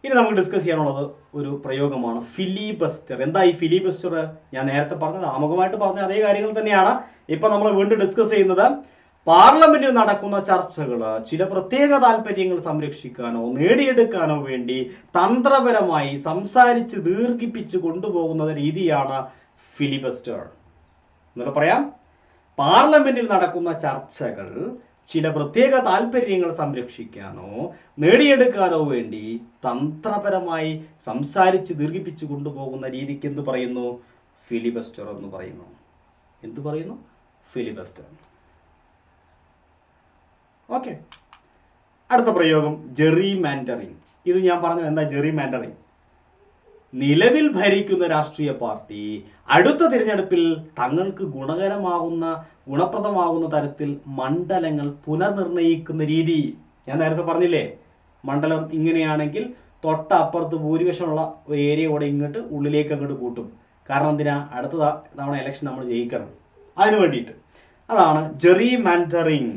ഇനി നമുക്ക് ഡിസ്കസ് ചെയ്യാനുള്ളത് ഒരു പ്രയോഗമാണ് ഫിലിബസ്റ്റർ. എന്താ ഈ ഫിലിബസ്റ്റർ? ഞാൻ നേരത്തെ പറഞ്ഞത്, ആമുഖമായിട്ട് പറഞ്ഞ അതേ കാര്യങ്ങൾ തന്നെയാണ് ഇപ്പൊ നമ്മൾ വീണ്ടും ഡിസ്കസ് ചെയ്യുന്നത്. പാർലമെന്റിൽ നടക്കുന്ന ചർച്ചകൾ ചില പ്രത്യേക താല്പര്യങ്ങൾ സംരക്ഷിക്കാനോ നേടിയെടുക്കാനോ വേണ്ടി തന്ത്രപരമായി സംസാരിച്ച് ദീർഘിപ്പിച്ച് കൊണ്ടുപോകുന്ന രീതിയാണ് ഫിലിബസ്റ്റർ. എന്നൊക്കെ പറയാം, പാർലമെന്റിൽ നടക്കുന്ന ചർച്ചകൾ ചില പ്രത്യേക താല്പര്യങ്ങൾ സംരക്ഷിക്കാനോ നേടിയെടുക്കാനോ വേണ്ടി തന്ത്രപരമായി സംസാരിച്ച് ദീർഘിപ്പിച്ചു കൊണ്ടുപോകുന്ന രീതിക്ക് എന്ത് പറയുന്നു? ഫിലിബസ്റ്റർ എന്ന് പറയുന്നു. എന്ത് പറയുന്നു? ഫിലിബസ്റ്റർ. ഓക്കെ, അടുത്ത പ്രയോഗം ജെറിമാൻഡറിങ്. ഇത് ഞാൻ പറഞ്ഞത് എന്താ ജെറിമാൻഡറിങ്? നിലവിൽ ഭരിക്കുന്ന രാഷ്ട്രീയ പാർട്ടി അടുത്ത തിരഞ്ഞെടുപ്പിൽ തങ്ങൾക്ക് ഗുണപ്രദമാകുന്ന തരത്തിൽ മണ്ഡലങ്ങൾ പുനർനിർണയിക്കുന്ന രീതി. ഞാൻ നേരത്തെ പറഞ്ഞില്ലേ, മണ്ഡലം ഇങ്ങനെയാണെങ്കിൽ തൊട്ടപ്പുറത്ത് ഭൂരിപക്ഷമുള്ള ഒരു ഏരിയ കൂടെ ഇങ്ങോട്ട് ഉള്ളിലേക്ക് അങ്ങോട്ട് കൂട്ടും. കാരണം എന്തിനാ? അടുത്ത തവണ ഇലക്ഷൻ നമ്മൾ ജയിക്കണം, അതിനു വേണ്ടിയിട്ട്. അതാണ് ജെറിമാൻഡറിങ്.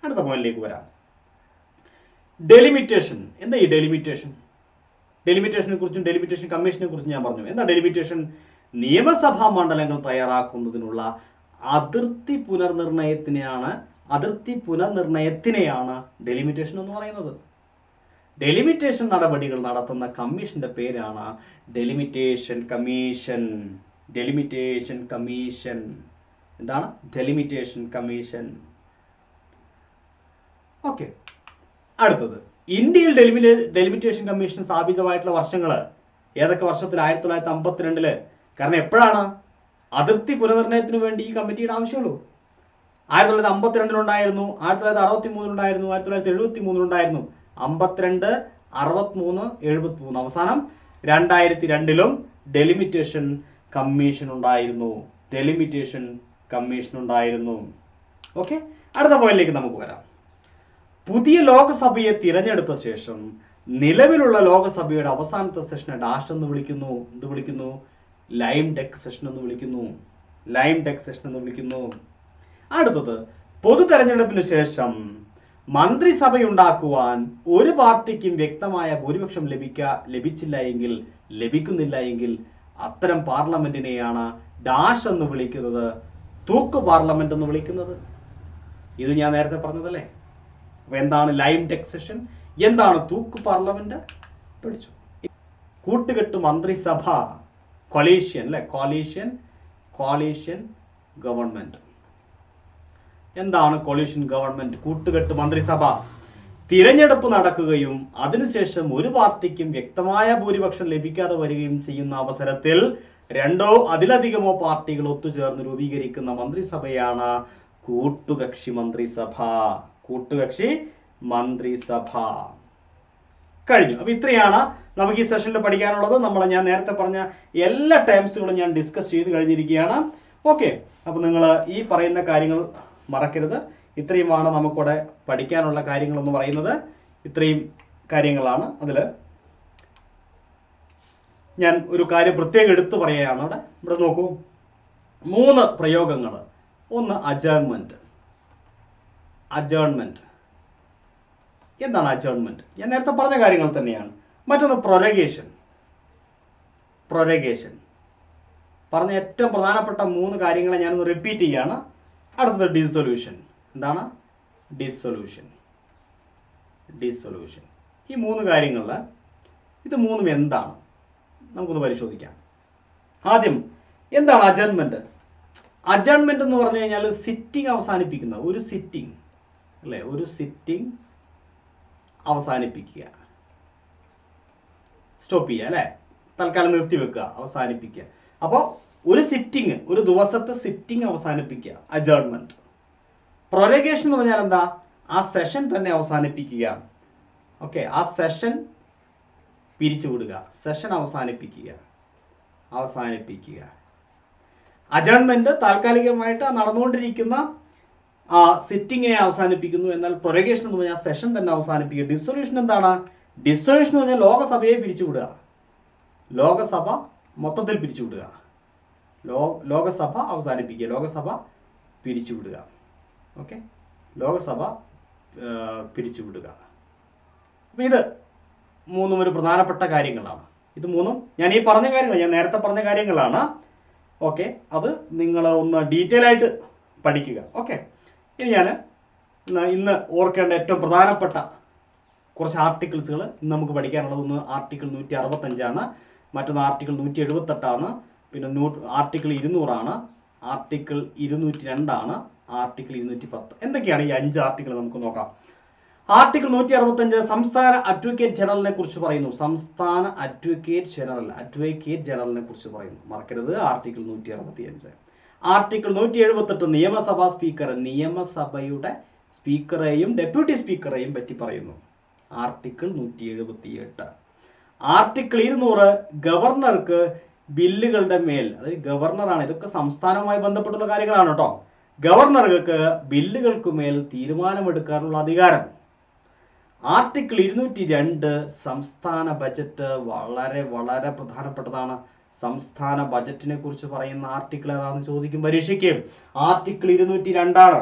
അടുത്ത പോയിന്റിലേക്ക് വരാം. ഡെലിമിറ്റേഷൻ. എന്താ ഈ ഡെലിമിറ്റേഷൻ? ഡെലിമിറ്റേഷനെ കുറിച്ചും ഡെലിമിറ്റേഷൻ കമ്മീഷനെ കുറിച്ചും ഞാൻ പറഞ്ഞു. എന്താ ഡെലിമിറ്റേഷൻ? നിയമസഭാ മണ്ഡലങ്ങൾ തയ്യാറാക്കുന്നതിനുള്ള അതിർത്തി പുനർനിർണയത്തിനെയാണ് ഡെലിമിറ്റേഷൻ എന്ന് പറയുന്നത്. ഡെലിമിറ്റേഷൻ നടപടികൾ നടത്തുന്ന കമ്മീഷന്റെ പേരാണ് ഡെലിമിറ്റേഷൻ കമ്മീഷൻ. എന്താണ് ഡെലിമിറ്റേഷൻ കമ്മീഷൻ? ഓക്കെ, അടുത്തത് ഇന്ത്യയിൽ ഡെലിമിറ്റേഷൻ കമ്മീഷൻ സ്ഥാപിതമായിട്ടുള്ള വർഷങ്ങൾ ഏതൊക്കെ വർഷത്തിൽ? 1952. കാരണം എപ്പോഴാണ് അതിർത്തി പുനർനിർണയത്തിന് വേണ്ടി ഈ കമ്മിറ്റിയുടെ ആവശ്യമുള്ളൂ. 1952 ഉണ്ടായിരുന്നു, 1963 ഉണ്ടായിരുന്നു, 1973 ഉണ്ടായിരുന്നു. 52, 63, 73. അവസാനം 2002 ഡെലിമിറ്റേഷൻ കമ്മീഷൻ ഉണ്ടായിരുന്നു. ഓക്കെ, അടുത്ത പോയിന്റിലേക്ക് നമുക്ക് വരാം. പുതിയ ലോകസഭയെ തിരഞ്ഞെടുത്ത ശേഷം നിലവിലുള്ള ലോകസഭയുടെ അവസാനത്തെ സെഷനെ ഡാഷ് എന്ന് വിളിക്കുന്നു. എന്ത് വിളിക്കുന്നു? ലൈം ഡെക്ക് സെഷൻ എന്ന് വിളിക്കുന്നു. അടുത്തത്, പൊതു തെരഞ്ഞെടുപ്പിന് ശേഷം മന്ത്രിസഭയുണ്ടാക്കുവാൻ ഒരു പാർട്ടിക്കും വ്യക്തമായ ഭൂരിപക്ഷം ലഭിക്കുന്നില്ല എങ്കിൽ അത്തരം പാർലമെന്റിനെയാണ് ഡാഷ് എന്ന് വിളിക്കുന്നത്, തൂക്ക് പാർലമെന്റ് എന്ന് വിളിക്കുന്നത്. ഇത് ഞാൻ നേരത്തെ പറഞ്ഞതല്ലേ. അപ്പൊ എന്താണ് ലൈം ഡെക്ക് സെഷൻ? എന്താണ് തൂക്ക് പാർലമെന്റ്? പഠിച്ചു. കൂട്ടുകെട്ട് മന്ത്രിസഭ, കൊളീഷ്യൻ അല്ലെ, കോളീഷ്യൻ ഗവൺമെന്റ്. എന്താണ് കൊളീഷ്യൻ ഗവൺമെന്റ്? കൂട്ടുകെട്ട് മന്ത്രിസഭ. തിരഞ്ഞെടുപ്പ് നടക്കുകയും അതിനുശേഷം ഒരു പാർട്ടിക്കും വ്യക്തമായ ഭൂരിപക്ഷം ലഭിക്കാതെ വരികയും ചെയ്യുന്ന അവസരത്തിൽ രണ്ടോ അതിലധികമോ പാർട്ടികൾ ഒത്തുചേർന്ന് രൂപീകരിക്കുന്ന മന്ത്രിസഭയാണ് കൂട്ടുകക്ഷി മന്ത്രിസഭ. കഴിഞ്ഞു. അപ്പൊ ഇത്രയാണ് നമുക്ക് ഈ സെഷനിൽ പഠിക്കാനുള്ളത്. ഞാൻ നേരത്തെ പറഞ്ഞ എല്ലാ ടേംസുകളും ഞാൻ ഡിസ്കസ് ചെയ്ത് കഴിഞ്ഞിരിക്കുകയാണ്. ഓക്കെ, അപ്പൊ നിങ്ങൾ ഈ പറയുന്ന കാര്യങ്ങൾ മറക്കരുത്. ഇത്രയുമാണ് നമുക്കിവിടെ പഠിക്കാനുള്ള കാര്യങ്ങൾ എന്ന് പറയുന്നത്. ഇത്രയും കാര്യങ്ങളാണ്. അതിൽ ഞാൻ ഒരു കാര്യം പ്രത്യേകം എടുത്തു പറയുകയാണ്. ഇവിടെ നോക്കൂ, 3 പ്രയോഗങ്ങൾ. ഒന്ന് അജേൺമെന്റ്. എന്താണ് അജേൺമെന്റ്? ഞാൻ നേരത്തെ പറഞ്ഞ കാര്യങ്ങൾ തന്നെയാണ്. മറ്റൊന്ന് പ്രൊരഗേഷൻ. പറഞ്ഞ ഏറ്റവും പ്രധാനപ്പെട്ട 3 കാര്യങ്ങളെ ഞാനൊന്ന് റിപ്പീറ്റ് ചെയ്യാണ്. അടുത്തത് ഡിസൊല്യൂഷൻ. എന്താണ് ഡിസൊല്യൂഷൻ? ഈ 3 കാര്യങ്ങളിൽ ഇത് 3ഉം എന്താണ് നമുക്കൊന്ന് പരിശോധിക്കാം. ആദ്യം എന്താണ് അജേൺമെന്റ്? അജേൺമെന്റ് എന്ന് പറഞ്ഞു കഴിഞ്ഞാൽ സിറ്റിംഗ് അവസാനിപ്പിക്കുന്ന ഒരു സിറ്റിംഗ് അവസാനിപ്പിക്കുക, സ്റ്റോപ്പ് ചെയ്യുക അല്ലെ, തൽക്കാലം നിർത്തിവെക്കുക, അവസാനിപ്പിക്കുക. അപ്പോൾ ഒരു ദിവസത്തെ സിറ്റിംഗ് അവസാനിപ്പിക്കുക, അജേൺമെന്റ്. പ്രൊരഗേഷൻ എന്ന് പറഞ്ഞാൽ എന്താ? ആ സെഷൻ തന്നെ അവസാനിപ്പിക്കുക. ഓക്കെ, ആ സെഷൻ പിരിച്ചുവിടുക, സെഷൻ അവസാനിപ്പിക്കുക. അജേൺമെന്റ് താൽക്കാലികമായിട്ട് നടന്നുകൊണ്ടിരിക്കുന്ന സിറ്റിങ്ങിനെ അവസാനിപ്പിക്കുന്നു. എന്നാൽ പ്രൊരഗേഷൻ എന്ന് പറഞ്ഞാൽ സെഷൻ തന്നെ അവസാനിപ്പിക്കുക. ഡിസൊല്യൂഷൻ എന്താണ്? ഡിസൊല്യൂഷൻ എന്ന് പറഞ്ഞാൽ ലോകസഭയെ പിരിച്ചുവിടുക, ലോകസഭ മൊത്തത്തിൽ പിരിച്ചുവിടുക, ലോകസഭ അവസാനിപ്പിക്കുക, ലോകസഭ പിരിച്ചുവിടുക. ഓക്കെ, ലോകസഭ പിരിച്ചുവിടുക. അപ്പം ഇത് 3ഉം ഒരു പ്രധാനപ്പെട്ട കാര്യങ്ങളാണ്. ഇത് 3ഉം ഞാൻ നേരത്തെ പറഞ്ഞ കാര്യങ്ങളാണ്. ഓക്കെ, അത് നിങ്ങൾ ഒന്ന് ഡീറ്റെയിൽ ആയിട്ട് പഠിക്കുക. ഓക്കെ, ഇനി ഞാൻ ഇന്ന് ഓർക്കേണ്ട ഏറ്റവും പ്രധാനപ്പെട്ട കുറച്ച് ആർട്ടിക്കിൾസുകൾ ഇന്ന് നമുക്ക് പഠിക്കാനുള്ളത്. ഒന്ന് ആർട്ടിക്കിൾ 165 മറ്റൊന്ന് ആർട്ടിക്കിൾ 178 പിന്നെ ആർട്ടിക്കിൾ 200 ആർട്ടിക്കിൾ 202 ആർട്ടിക്കിൾ 210. എന്തൊക്കെയാണ് ഈ 5 ആർട്ടിക്കിൾ? നമുക്ക് നോക്കാം. ആർട്ടിക്കിൾ 165 സംസ്ഥാന അഡ്വക്കേറ്റ് ജനറലിനെ കുറിച്ച് പറയുന്നു. സംസ്ഥാന അഡ്വക്കേറ്റ് ജനറലിനെ കുറിച്ച് പറയുന്നു. മറക്കരുത്, ആർട്ടിക്കിൾ 165. ആർട്ടിക്കിൾ 178 നിയമസഭാ സ്പീക്കർ, നിയമസഭയുടെ സ്പീക്കറെയും ഡെപ്യൂട്ടി സ്പീക്കറെയും പറ്റി പറയുന്നു. ആർട്ടിക്കിൾ 178. ആർട്ടിക്കിൾ 200 ഗവർണർക്ക് ബില്ലുകളുടെ മേൽ, അതായത് ഗവർണറാണ്, ഇതൊക്കെ സംസ്ഥാനവുമായി ബന്ധപ്പെട്ടുള്ള കാര്യങ്ങളാണ് കേട്ടോ. ഗവർണർക്ക് ബില്ലുകൾക്ക് മേൽ തീരുമാനമെടുക്കാനുള്ള അധികാരം. ആർട്ടിക്കിൾ 202 സംസ്ഥാന ബജറ്റ് വളരെ വളരെ പ്രധാനപ്പെട്ടതാണ്. സംസ്ഥാന ബജറ്റിനെ കുറിച്ച് പറയുന്ന ആർട്ടിക്കിൾ ഏതാണെന്ന് ചോദിക്കും പരീക്ഷയ്ക്ക്. ആർട്ടിക്കിൾ 202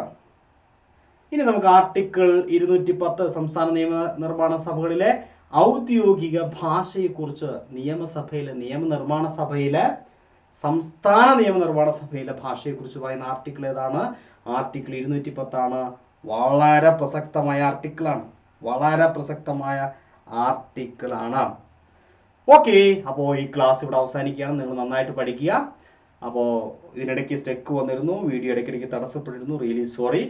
ഇനി നമുക്ക് ആർട്ടിക്കിൾ 210 സംസ്ഥാന നിയമനിർമ്മാണ സഭകളിലെ ഔദ്യോഗിക ഭാഷയെക്കുറിച്ച്, സംസ്ഥാന നിയമനിർമ്മാണ സഭയിലെ ഭാഷയെക്കുറിച്ച് പറയുന്ന ആർട്ടിക്കിൾ ഏതാണ്? ആർട്ടിക്കിൾ 210 വളരെ പ്രസക്തമായ ആർട്ടിക്കിളാണ്. ഓക്കെ, അപ്പോൾ ഈ ക്ലാസ് ഇവിടെ അവസാനിക്കുകയാണ്. നിങ്ങൾ നന്നായിട്ട് പഠിക്കുക. അപ്പോൾ ഇതിനിടയ്ക്ക് സ്റ്റെക്ക് വന്നിരുന്നു, വീഡിയോ ഇടയ്ക്കിടയ്ക്ക് തടസ്സപ്പെട്ടിരുന്നു, റിയലി സോറി.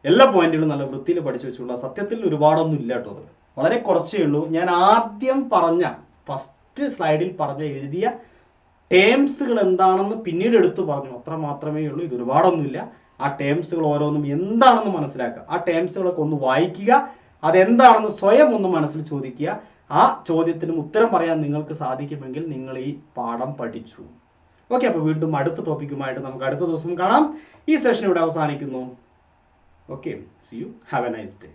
എല്ലാ പോയിന്റുകളും നല്ല വൃത്തിയിൽ പഠിച്ചു വെച്ചുള്ള. സത്യത്തിൽ ഒരുപാടൊന്നും ഇല്ല കേട്ടോ, അത് വളരെ കുറച്ചേ ഉള്ളൂ. ഞാൻ ആദ്യം പറഞ്ഞ ഫസ്റ്റ് സ്ലൈഡിൽ എഴുതിയ ടേംസുകൾ എന്താണെന്ന് പിന്നീട് എടുത്തു പറഞ്ഞു, അത്ര മാത്രമേ ഉള്ളൂ. ഇത് ഒരുപാടൊന്നുമില്ല. ആ ടേംസുകൾ ഓരോന്നും എന്താണെന്ന് മനസ്സിലാക്കുക. ആ ടേംസുകളൊക്കെ ഒന്ന് വായിക്കുക, അതെന്താണെന്ന് സ്വയം ഒന്ന് മനസ്സിൽ ചോദിക്കുക. ആ ചോദ്യത്തിന് ഉത്തരം പറയാൻ നിങ്ങൾക്ക് സാധിക്കുമെങ്കിൽ നിങ്ങൾ ഈ പാഠം പഠിച്ചു. ഓക്കെ, അപ്പോൾ വീണ്ടും അടുത്ത ടോപ്പിക്കുമായിട്ട് നമുക്ക് അടുത്ത ദിവസം കാണാം. ഈ സെഷൻ ഇവിടെ അവസാനിക്കുന്നു. Okay, see you, have a nice day.